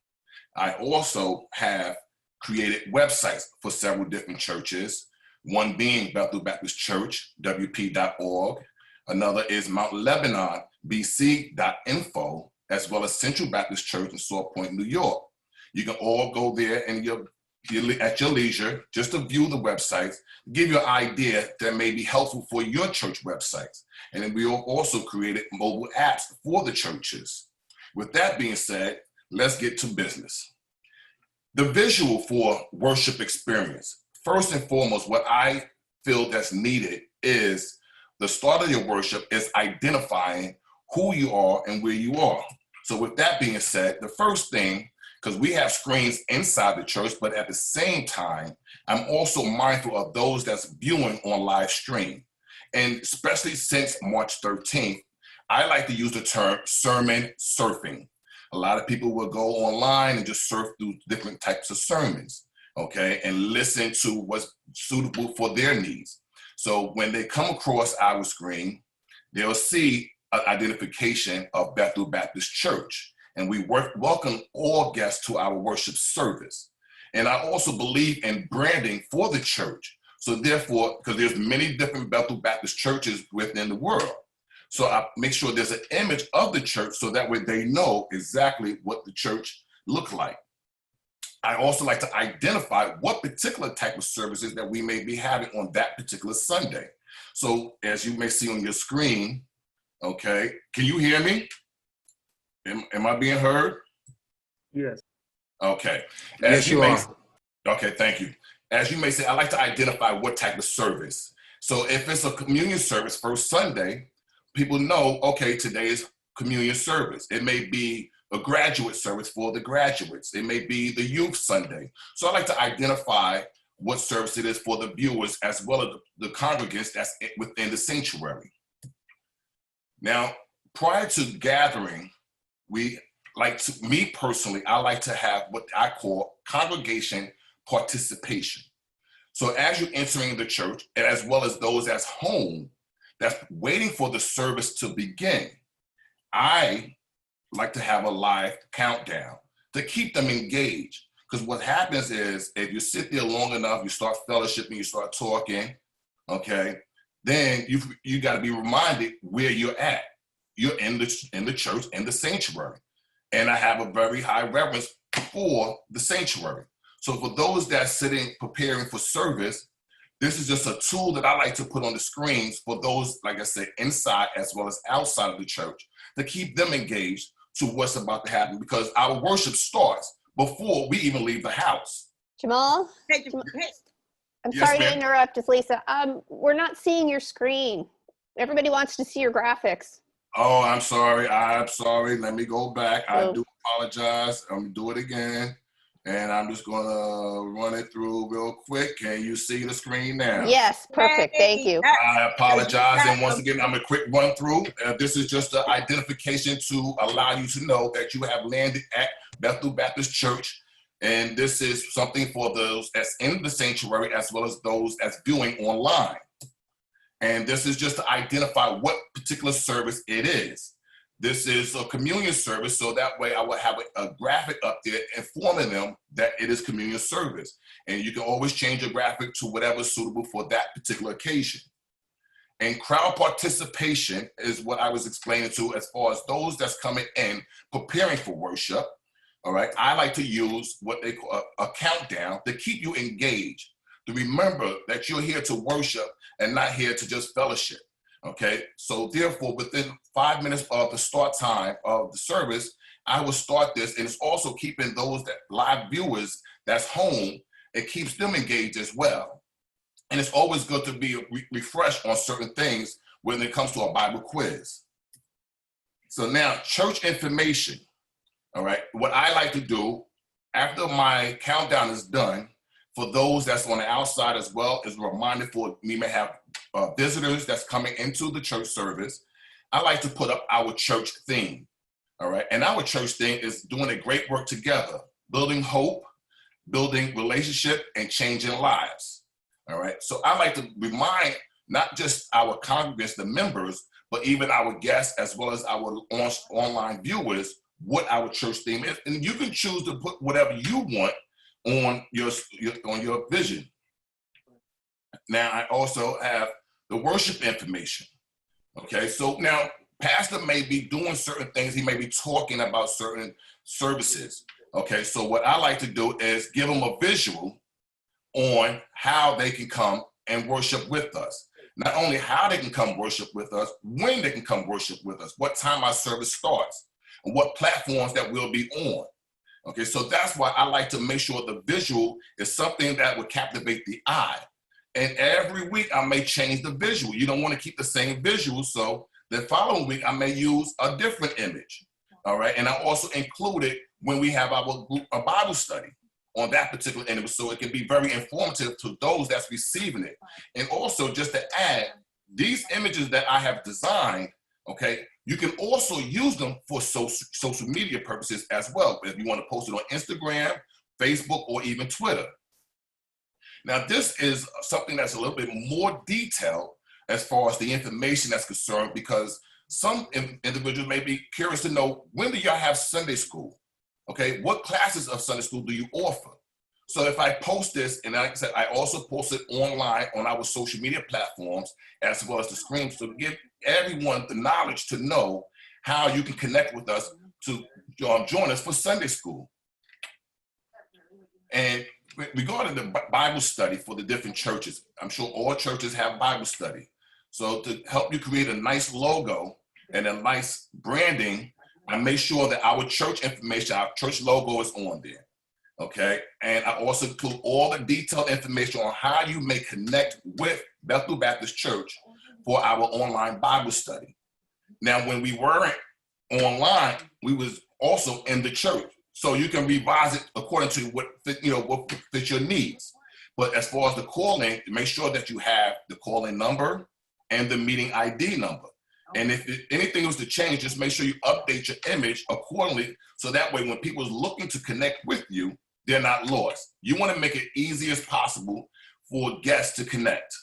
[SPEAKER 5] I also have created websites for several different churches, one being Bethel Baptist Church, WP.org. Another is Mount Lebanon, BC.info, as well as Central Baptist Church in Saw Point, New York. You can all go there and at your leisure, just to view the websites, give you an idea that may be helpful for your church websites. And then we have also created mobile apps for the churches. With that being said, let's get to business. The visual for worship experience. First and foremost, what I feel that's needed is the start of your worship is identifying who you are and where you are. So with that being said, the first thing, because we have screens inside the church, but at the same time, I'm also mindful of those that's viewing on live stream. And especially since March 13th, I like to use the term sermon surfing. A lot of people will go online and just surf through different types of sermons, okay, and listen to what's suitable for their needs. So when they come across our screen, they'll see an identification of Bethel Baptist Church. And we welcome all guests to our worship service. And I also believe in branding for the church. So therefore, because there's many different Bethel Baptist churches within the world. So I make sure there's an image of the church so that way they know exactly what the church looks like. I also like to identify what particular type of services that we may be having on that particular Sunday. So as you may see on your screen, okay, can you hear me? Am I being heard?
[SPEAKER 4] Yes.
[SPEAKER 5] Okay.
[SPEAKER 6] Yes, you are.
[SPEAKER 5] Okay, thank you. As you may say, I like to identify what type of service. So if it's a communion service first Sunday, people know, okay, today is communion service. It may be a graduate service for the graduates. It may be the youth Sunday. So I like to identify what service it is for the viewers as well as the congregants that's within the sanctuary. Now, prior to gathering, me personally, I like to have what I call congregation participation. So as you're entering the church, and as well as those that's home, that's waiting for the service to begin, I like to have a live countdown to keep them engaged. Because what happens is, if you sit there long enough, you start fellowshipping, you start talking, okay, then you got to be reminded where you're at. You're in the church, in the sanctuary. And I have a very high reverence for the sanctuary. So for those that's sitting, preparing for service, this is just a tool that I like to put on the screens for those, like I said, inside as well as outside of the church, to keep them engaged to what's about to happen, because our worship starts before we even leave the house.
[SPEAKER 7] Jamal?
[SPEAKER 1] Hey,
[SPEAKER 7] I'm
[SPEAKER 5] Yes,
[SPEAKER 7] sorry to
[SPEAKER 5] ma'am.
[SPEAKER 7] interrupt, it's Lisa. We're not seeing your screen. Everybody wants to see your graphics.
[SPEAKER 5] Oh, I'm sorry. Let me go back. I
[SPEAKER 7] Oh.
[SPEAKER 5] do apologize. I'm gonna do it again. And I'm just gonna run it through real quick. Can you see the screen now?
[SPEAKER 7] Yes, perfect, thank you.
[SPEAKER 5] I apologize. And once again, I'm a quick run through. This is just an identification to allow you to know that you have landed at Bethel Baptist Church. And this is something for those that's in the sanctuary as well as those that's viewing online. And this is just to identify what particular service it is. This is a communion service, so that way I will have a graphic up there informing them that it is communion service. And you can always change your graphic to whatever is suitable for that particular occasion. And crowd participation is what I was explaining to as far as those that's coming in, preparing for worship. All right, I like to use what they call a countdown to keep you engaged, to remember that you're here to worship and not here to just fellowship. Okay, so therefore, within 5 minutes of the start time of the service, I will start this, and it's also keeping those that live viewers that's home, it keeps them engaged as well. And it's always good to be refreshed on certain things when it comes to a Bible quiz. So now, church information. All right, what I like to do after my countdown is done, for those that's on the outside as well, is a reminder for we may have visitors that's coming into the church service. I like to put up our church theme, all right? And our church theme is doing a great work together, building hope, building relationship, and changing lives, all right? So I like to remind not just our congregants, the members, but even our guests as well as our online viewers what our church theme is. And you can choose to put whatever you want on your vision. Now, I also have the worship information. Okay, so now pastor may be doing certain things. He may be talking about certain services. Okay, so what I like to do is give them a visual on how they can come and worship with us. Not only how they can come worship with us, when they can come worship with us, what time our service starts, and what platforms that we'll be on. Okay, so that's why I like to make sure the visual is something that would captivate the eye. And every week I may change the visual. You don't want to keep the same visual, so the following week I may use a different image. All right, and I also include it when we have our Bible study on that particular image, so it can be very informative to those that's receiving it. And also, just to add, these images that I have designed, okay, you can also use them for social media purposes as well, if you want to post it on Instagram, Facebook, or even Twitter. Now, this is something that's a little bit more detailed as far as the information that's concerned, because some individuals may be curious to know, when do y'all have Sunday school? Okay, what classes of Sunday school do you offer? So if I post this, and like I said, I also post it online on our social media platforms, as well as the screen, so to give everyone the knowledge to know how you can connect with us to join us for Sunday school. And regarding the Bible study for the different churches, I'm sure all churches have Bible study. So to help you create a nice logo and a nice branding, I make sure that our church information, our church logo is on there. Okay, and I also include all the detailed information on how you may connect with Bethel Baptist Church for our online Bible study. Now, when we weren't online, we was also in the church, so you can revise it according to what fits your needs. But as far as the calling, make sure that you have the calling number and the meeting ID number. And if anything was to change, just make sure you update your image accordingly, so that way when people are looking to connect with you, they're not lost. You want to make it easy as possible for guests to connect.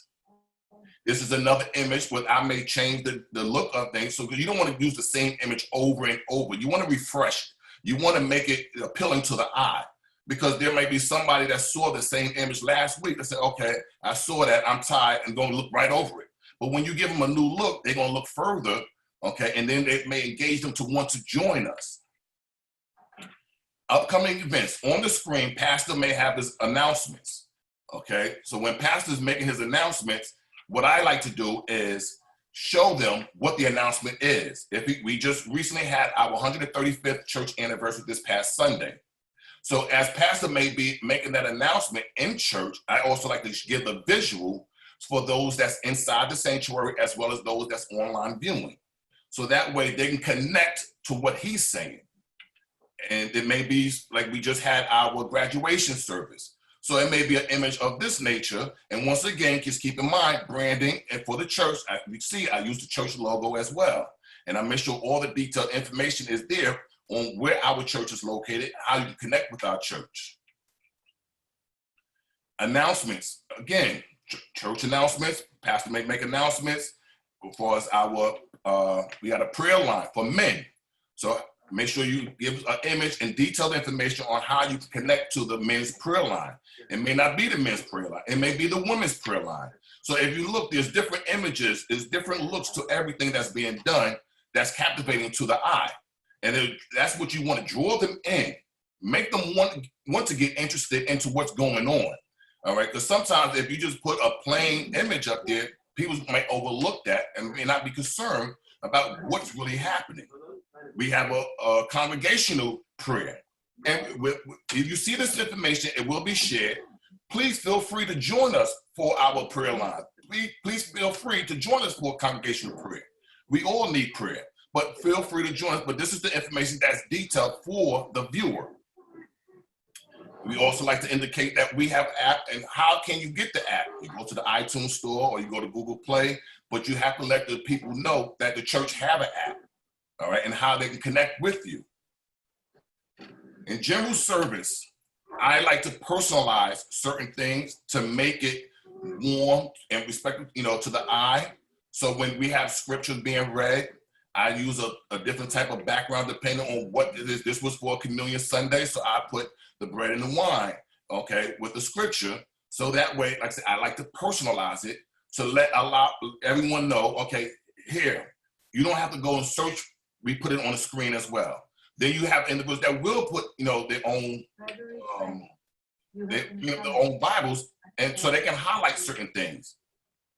[SPEAKER 5] This is another image, but I may change the look of things, so you don't want to use the same image over and over. You want to refresh it. You want to make it appealing to the eye, because there may be somebody that saw the same image last week and said, okay, I saw that, I'm tired, and going to look right over it. But when you give them a new look, they're going to look further, okay, and then it may engage them to want to join us. Upcoming events. On the screen, Pastor may have his announcements, okay? So when Pastor's making his announcements, what I like to do is show them what the announcement is. We just recently had our 135th church anniversary this past Sunday. So as Pastor may be making that announcement in church, I also like to give the visual for those that's inside the sanctuary, as well as those that's online viewing. So that way they can connect to what he's saying. And it may be like we just had our graduation service. So it may be an image of this nature. And once again, just keep in mind, branding, and for the church, you see, I use the church logo as well. And I make sure all the detailed information is there on where our church is located, how you can connect with our church. Announcements. Again, church announcements. Pastor may make announcements. As far as our, we got a prayer line for men. So make sure you give an image and detailed information on how you can connect to the men's prayer line. It may not be the men's prayer line. It may be the women's prayer line. So if you look, there's different images, there's different looks to everything that's being done that's captivating to the eye. And that's what you want to draw them in. Make them want to get interested into what's going on. All right, because sometimes if you just put a plain image up there, people might overlook that and may not be concerned about what's really happening. We have a congregational prayer. And if you see this information, it will be shared. Please feel free to join us for our prayer line. Please feel free to join us for congregational prayer. We all need prayer, but feel free to join us. But this is the information that's detailed for the viewer. We also like to indicate that we have an app, and how can you get the app? You go to the iTunes store or you go to Google Play, but you have to let the people know that the church have an app, all right, and how they can connect with you. In general service, I like to personalize certain things to make it warm and respectful, to the eye. So when we have scriptures being read, I use a different type of background depending on what it is. This was for Communion Sunday, so I put the bread and the wine, okay, with the scripture. So that way, like I said, I like to personalize it to allow everyone know, okay, here, you don't have to go and search. We put it on the screen as well. Then you have individuals that will put, their own, their own Bibles, and so they can highlight certain things.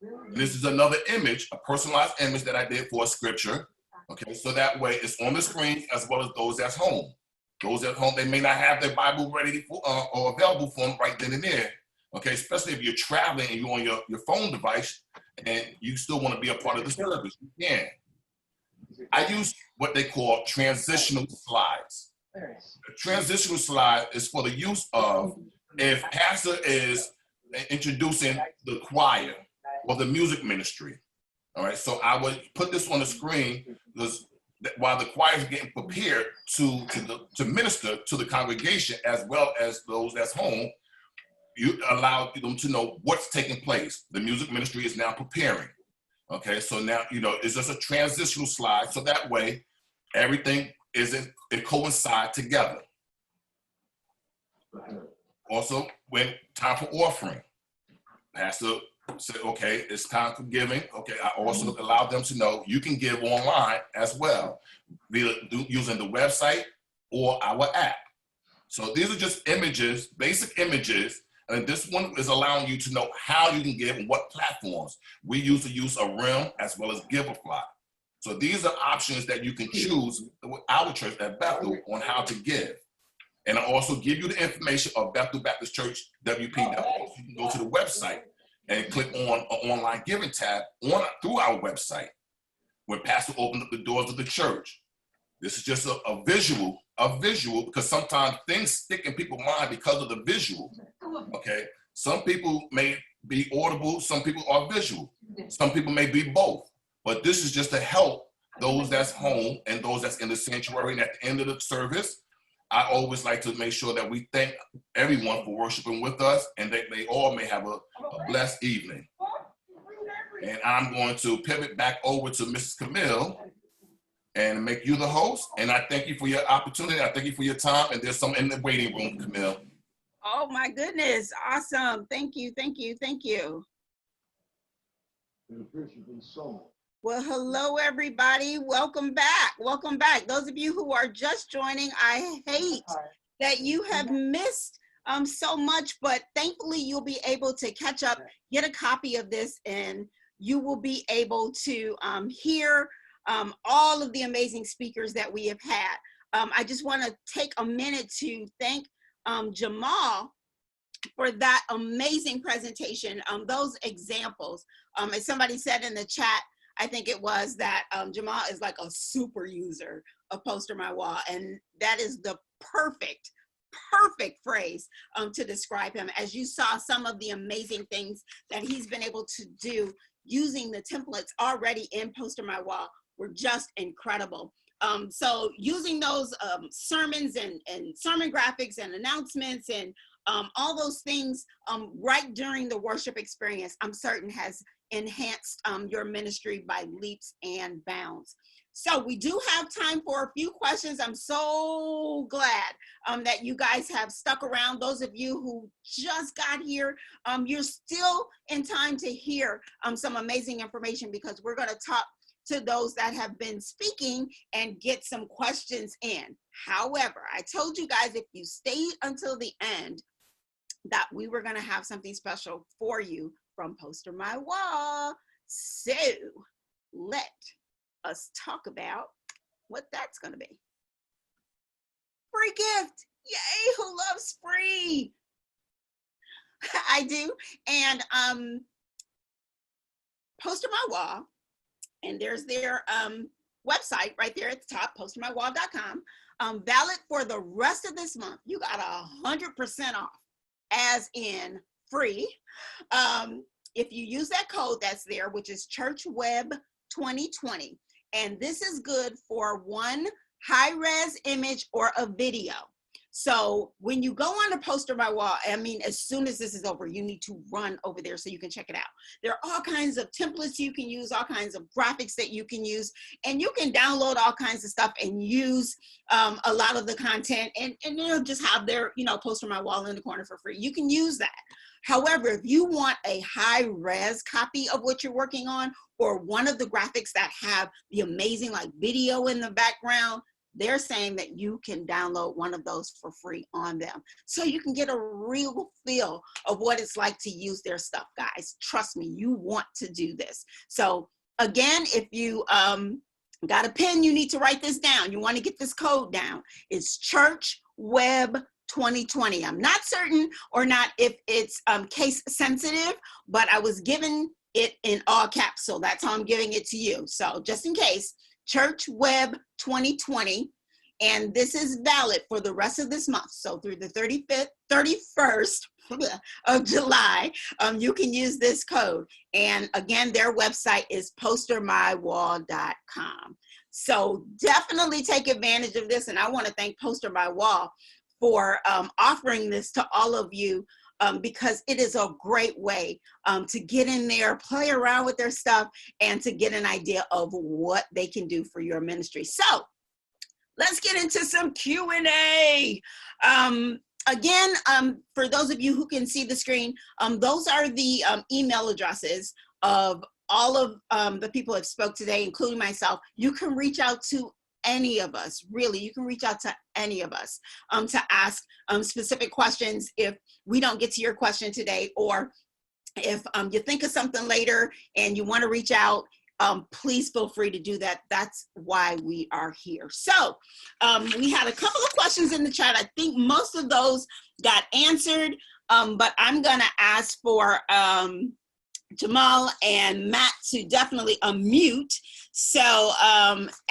[SPEAKER 5] And this is another image, a personalized image that I did for a scripture. Okay, so that way it's on the screen as well as those at home. Those at home, they may not have their Bible ready for, or available for them right then and there. Okay, especially if you're traveling and you're on your phone device and you still want to be a part of the service, you can. I use what they call transitional slides. A transitional slide is for the use of if pastor is introducing the choir or the music ministry. All right, so I would put this on the screen because while the choir is getting prepared to minister to the congregation as well as those that's home, you allow them to know what's taking place. The music ministry is now preparing. Okay, so now, it's just a transitional slide, so that way everything it coincides together. Also, when time for offering, pastor said, okay, it's time for giving. Okay, I also allow them to know you can give online as well, using the website or our app. So these are just images, basic images, and this one is allowing you to know how you can give and what platforms. We use a RIM as well as Giverfly. So these are options that you can choose with our church at Bethel on how to give. And I also give you the information of Bethel Baptist Church, WP. You can go to the website and click on an online giving tab through our website when pastor opened up the doors of the church. This is just a visual, because sometimes things stick in people's mind because of the visual, okay? Some people may be audible, some people are visual. Some people may be both, but this is just to help those that's home and those that's in the sanctuary. And at the end of the service, I always like to make sure that we thank everyone for worshiping with us and that they all may have a blessed evening. And I'm going to pivot back over to Mrs. Camille and make you the host. And I thank you for your opportunity. I thank you for your time. And there's some in the waiting room, Camille.
[SPEAKER 1] Oh my goodness, awesome. Thank you, thank you, thank you. Well, hello everybody, welcome back, welcome back. Those of you who are just joining, I hate that you have missed so much, but thankfully you'll be able to catch up, get a copy of this, and you will be able to hear all of the amazing speakers that we have had. I just want to take a minute to thank Jamal for that amazing presentation, those examples. As somebody said in the chat, I think it was that Jamal is like a super user of PosterMyWall, and that is the perfect phrase to describe him. As you saw, some of the amazing things that he's been able to do using the templates already in PosterMyWall were just incredible. So using those sermons and sermon graphics and announcements and all those things right during the worship experience, I'm certain has enhanced your ministry by leaps and bounds. So we do have time for a few questions. I'm so glad that you guys have stuck around. Those of you who just got here, you're still in time to hear some amazing information, because we're going to talk to those that have been speaking and get some questions in. However, I told you guys if you stayed until the end that we were going to have something special for you from PosterMyWall. So let us talk about what that's going to be. Free gift. Yay, who loves free? I do. And PosterMyWall, and there's their website right there at the top, PosterMyWall.com. Valid for the rest of this month. You got 100% off, as in free. If you use that code that's there, which is ChurchWeb2020, and this is good for one high-res image or a video. So when you go on to PosterMyWall, I mean, as soon as this is over, you need to run over there so you can check it out. There are all kinds of templates you can use, all kinds of graphics that you can use, and you can download all kinds of stuff and use a lot of the content, and they'll just have their, PosterMyWall in the corner for free. You can use that. However, if you want a high-res copy of what you're working on, or one of the graphics that have the amazing video in the background, they're saying that you can download one of those for free on them. So you can get a real feel of what it's like to use their stuff, guys. Trust me, you want to do this. So again, if you got a pen, you need to write this down. You want to get this code down. It's ChurchWeb2020. I'm not certain or not if it's case sensitive, but I was given it in all caps, so that's how I'm giving it to you. So just in case, ChurchWeb2020, and this is valid for the rest of this month. So through the 31st of July, you can use this code. And again, their website is PosterMyWall.com. So definitely take advantage of this. And I want to thank PosterMyWall for offering this to all of you, because it is a great way to get in there, play around with their stuff, and to get an idea of what they can do for your ministry. So let's get into some Q&A. again, for those of you who can see the screen, those are the email addresses of all of the people that spoke today, including myself. You can reach out to any of us, really. You can reach out to any of us to ask specific questions if we don't get to your question today, or if you think of something later and you want to reach out, please feel free to do that. That's why we are here. So we had a couple of questions in the chat. I think most of those got answered, but I'm going to ask for Jamal and Matt to definitely unmute. So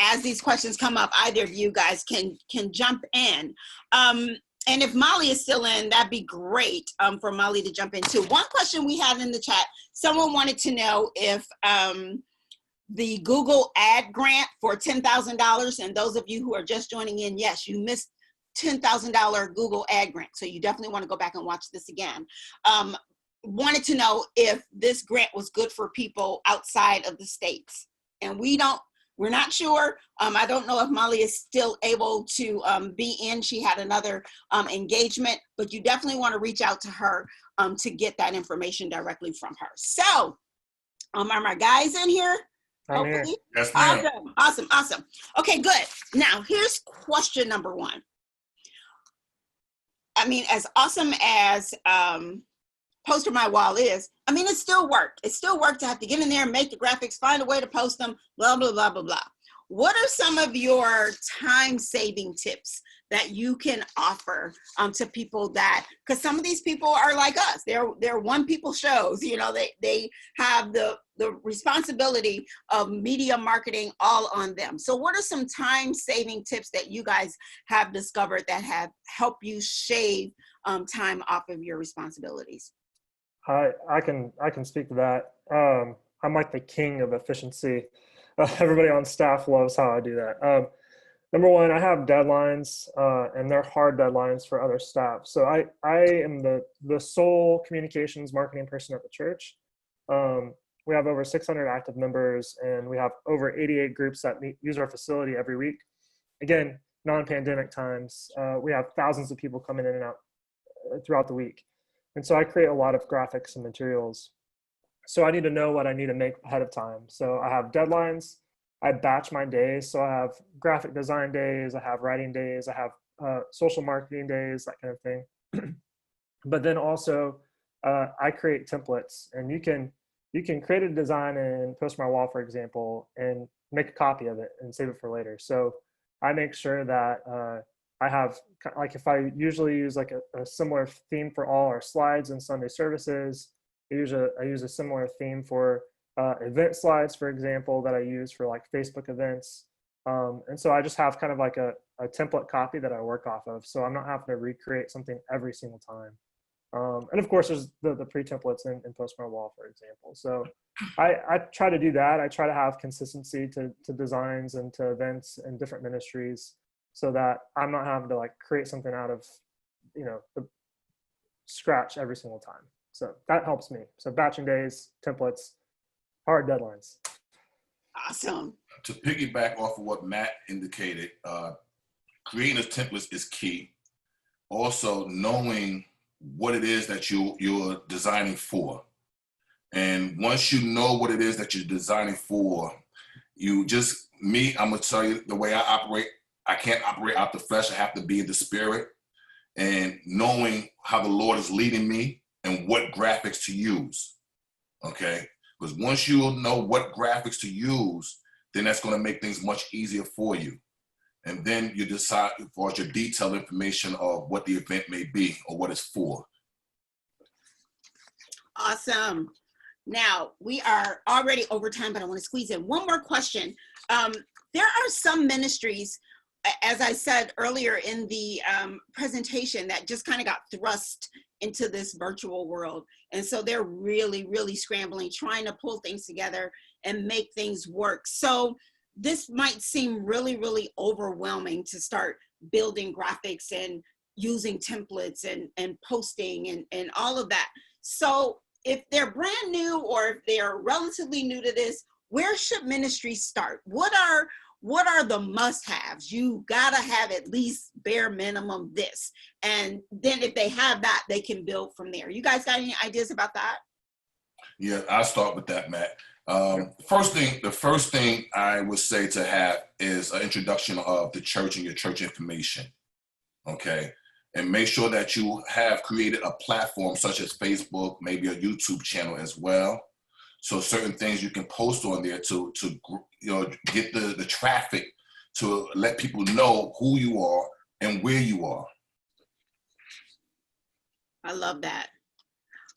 [SPEAKER 1] as these questions come up, either of you guys can jump in. And if Molly is still in, that'd be great for Molly to jump into. One question we had in the chat, someone wanted to know if the Google ad grant for $10,000, and those of you who are just joining in, yes, you missed $10,000 Google ad grant. So you definitely want to go back and watch this again. Wanted to know if this grant was good for people outside of the States. And we're not sure. I don't know if Molly is still able to be in. She had another engagement, but you definitely want to reach out to her to get that information directly from her. So are my guys in here?
[SPEAKER 4] I'm here.
[SPEAKER 5] Yes, ma'am.
[SPEAKER 1] Awesome. Okay, good. Now here's question number one. I mean, as awesome as PosterMyWall is, I mean, it's still work. It's still work to have to get in there and make the graphics, find a way to post them, blah, blah, blah, blah, blah. What are some of your time-saving tips that you can offer to people that, because some of these people are like us, they're one-people shows, you know, they have the responsibility of media marketing all on them. So what are some time-saving tips that you guys have discovered that have helped you shave time off of your responsibilities?
[SPEAKER 4] I can speak to that. I'm like the king of efficiency. Everybody on staff loves how I do that. Number one, I have deadlines, and they're hard deadlines for other staff. So I am the sole communications marketing person at the church. We have over 600 active members, and we have over 88 groups that use our facility every week. Again, non-pandemic times, we have thousands of people coming in and out throughout the week. And so I create a lot of graphics and materials. So I need to know what I need to make ahead of time. So I have deadlines. I batch my days. So I have graphic design days. I have writing days. I have social marketing days, that kind of thing. But then also I create templates, and you can create a design in PosterMyWall, for example, and make a copy of it and save it for later. So I make sure that I have, like, if I usually use like a similar theme for all our slides and Sunday services, I use a similar theme for event slides, for example, that I use for like Facebook events. And so I just have kind of like a template copy that I work off of. So I'm not having to recreate something every single time. And of course, there's the pre-templates in PosterMyWall, for example. So I try to do that. I try to have consistency to designs and to events and different ministries, so that I'm not having to like create something out of, the scratch every single time. So that helps me. So batching days, templates, hard deadlines.
[SPEAKER 1] Awesome.
[SPEAKER 5] To piggyback off of what Matt indicated, creating a template is key. Also, knowing what it is that you're designing for. And once you know what it is that you're designing for, I'm gonna tell you the way I operate. I can't operate out the flesh. I have to be in the spirit, and knowing how the Lord is leading me and what graphics to use. Okay, because once you know what graphics to use, then that's going to make things much easier for you. And then you decide as far as your detailed information of what the event may be or what it's for.
[SPEAKER 1] Awesome. Now, we are already over time, but I want to squeeze in one more question. There are some ministries, as I said earlier in the presentation, that just kind of got thrust into this virtual world. And so they're really, really scrambling, trying to pull things together and make things work. So this might seem really, really overwhelming to start building graphics and using templates and posting and all of that. So if they're brand new, or if they're relatively new to this, where should ministries start? What what are the must-haves? You gotta have at least bare minimum this. And then if they have that, they can build from there. You guys got any ideas about that?
[SPEAKER 5] Yeah, I'll start with that, Matt. The first thing I would say to have is an introduction of the church and your church information. Okay. And make sure that you have created a platform such as Facebook, maybe a YouTube channel as well. So certain things you can post on there to get the traffic to let people know who you are and where you are.
[SPEAKER 1] I love that.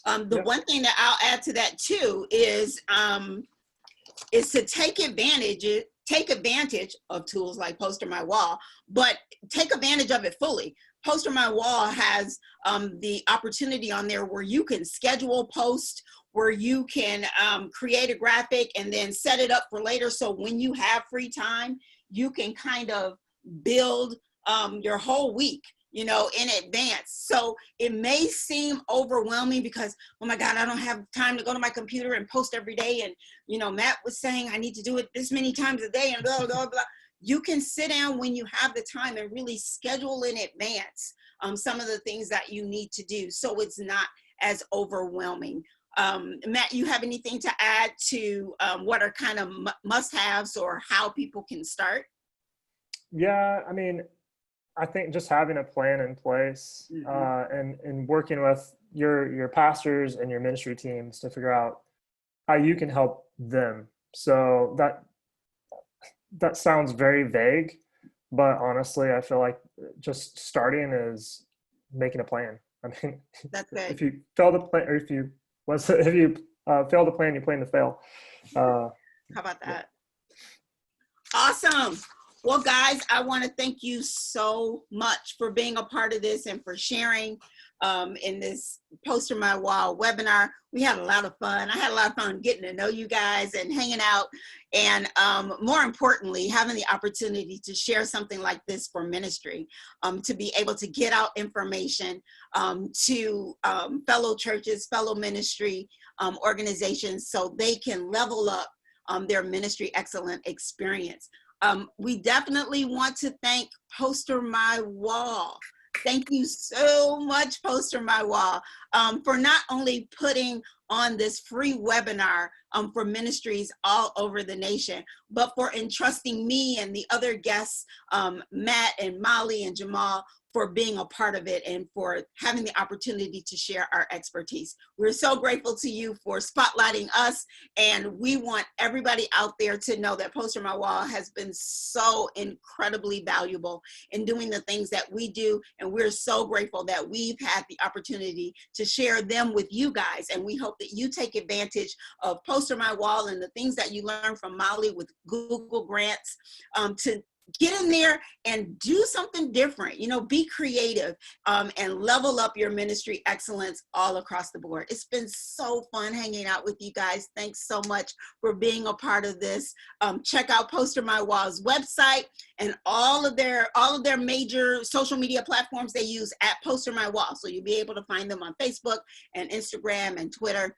[SPEAKER 1] The one thing that I'll add to that too is to take advantage of tools like PosterMyWall, but take advantage of it fully. PosterMyWall has the opportunity on there where you can schedule posts, where you can create a graphic and then set it up for later. So when you have free time, you can kind of build your whole week, in advance. So it may seem overwhelming because, oh my God, I don't have time to go to my computer and post every day. And, Matt was saying I need to do it this many times a day and blah, blah, blah. You can sit down when you have the time and really schedule in advance some of the things that you need to do, so it's not as overwhelming. Matt, you have anything to add to what are kind of must-haves or how people can start?
[SPEAKER 4] Yeah, I mean, I think just having a plan in place and working with your pastors and your ministry teams to figure out how you can help them. So that sounds very vague, but honestly, I feel like just starting is making a plan. I mean,
[SPEAKER 1] that's good.
[SPEAKER 4] If you fail the plan, or if you fail the plan, you plan to fail.
[SPEAKER 1] How about that? Yeah. Awesome. Well, guys, I want to thank you so much for being a part of this and for sharing in this PosterMyWall webinar. We had a lot of fun. I had a lot of fun getting to know you guys and hanging out, and more importantly, having the opportunity to share something like this for ministry, to be able to get out information to fellow churches, fellow ministry organizations, so they can level up their ministry excellent experience. We definitely want to thank PosterMyWall. Thank you so much, PosterMyWall, for not only putting on this free webinar for ministries all over the nation, but for entrusting me and the other guests, Matt and Molly and Jamal, for being a part of it and for having the opportunity to share our expertise. We're so grateful to you for spotlighting us, and we want everybody out there to know that PosterMyWall has been so incredibly valuable in doing the things that we do, and we're so grateful that we've had the opportunity to share them with you guys, and we hope that you take advantage of PosterMyWall and the things that you learn from Molly with Google Grants to get in there and do something different, be creative and level up your ministry excellence all across the board. It's been so fun hanging out with you guys. Thanks so much for being a part of this. Check out PosterMyWall's website and all of their major social media platforms they use at PosterMyWall. So you'll be able to find them on Facebook and Instagram and Twitter.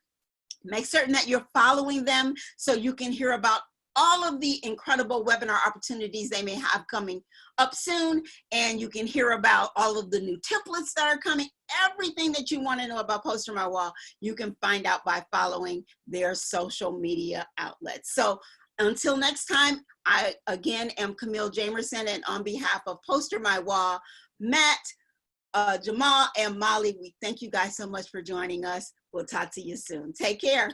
[SPEAKER 1] Make certain that you're following them so you can hear about all of the incredible webinar opportunities they may have coming up soon, and you can hear about all of the new templates that are coming. Everything that you want to know about PosterMyWall, you can find out by following their social media outlets. So until next time, I again am Camille Jamerson, and on behalf of PosterMyWall, Matt, Jamal, and Molly, we thank you guys so much for joining us. We'll talk to you soon. Take care.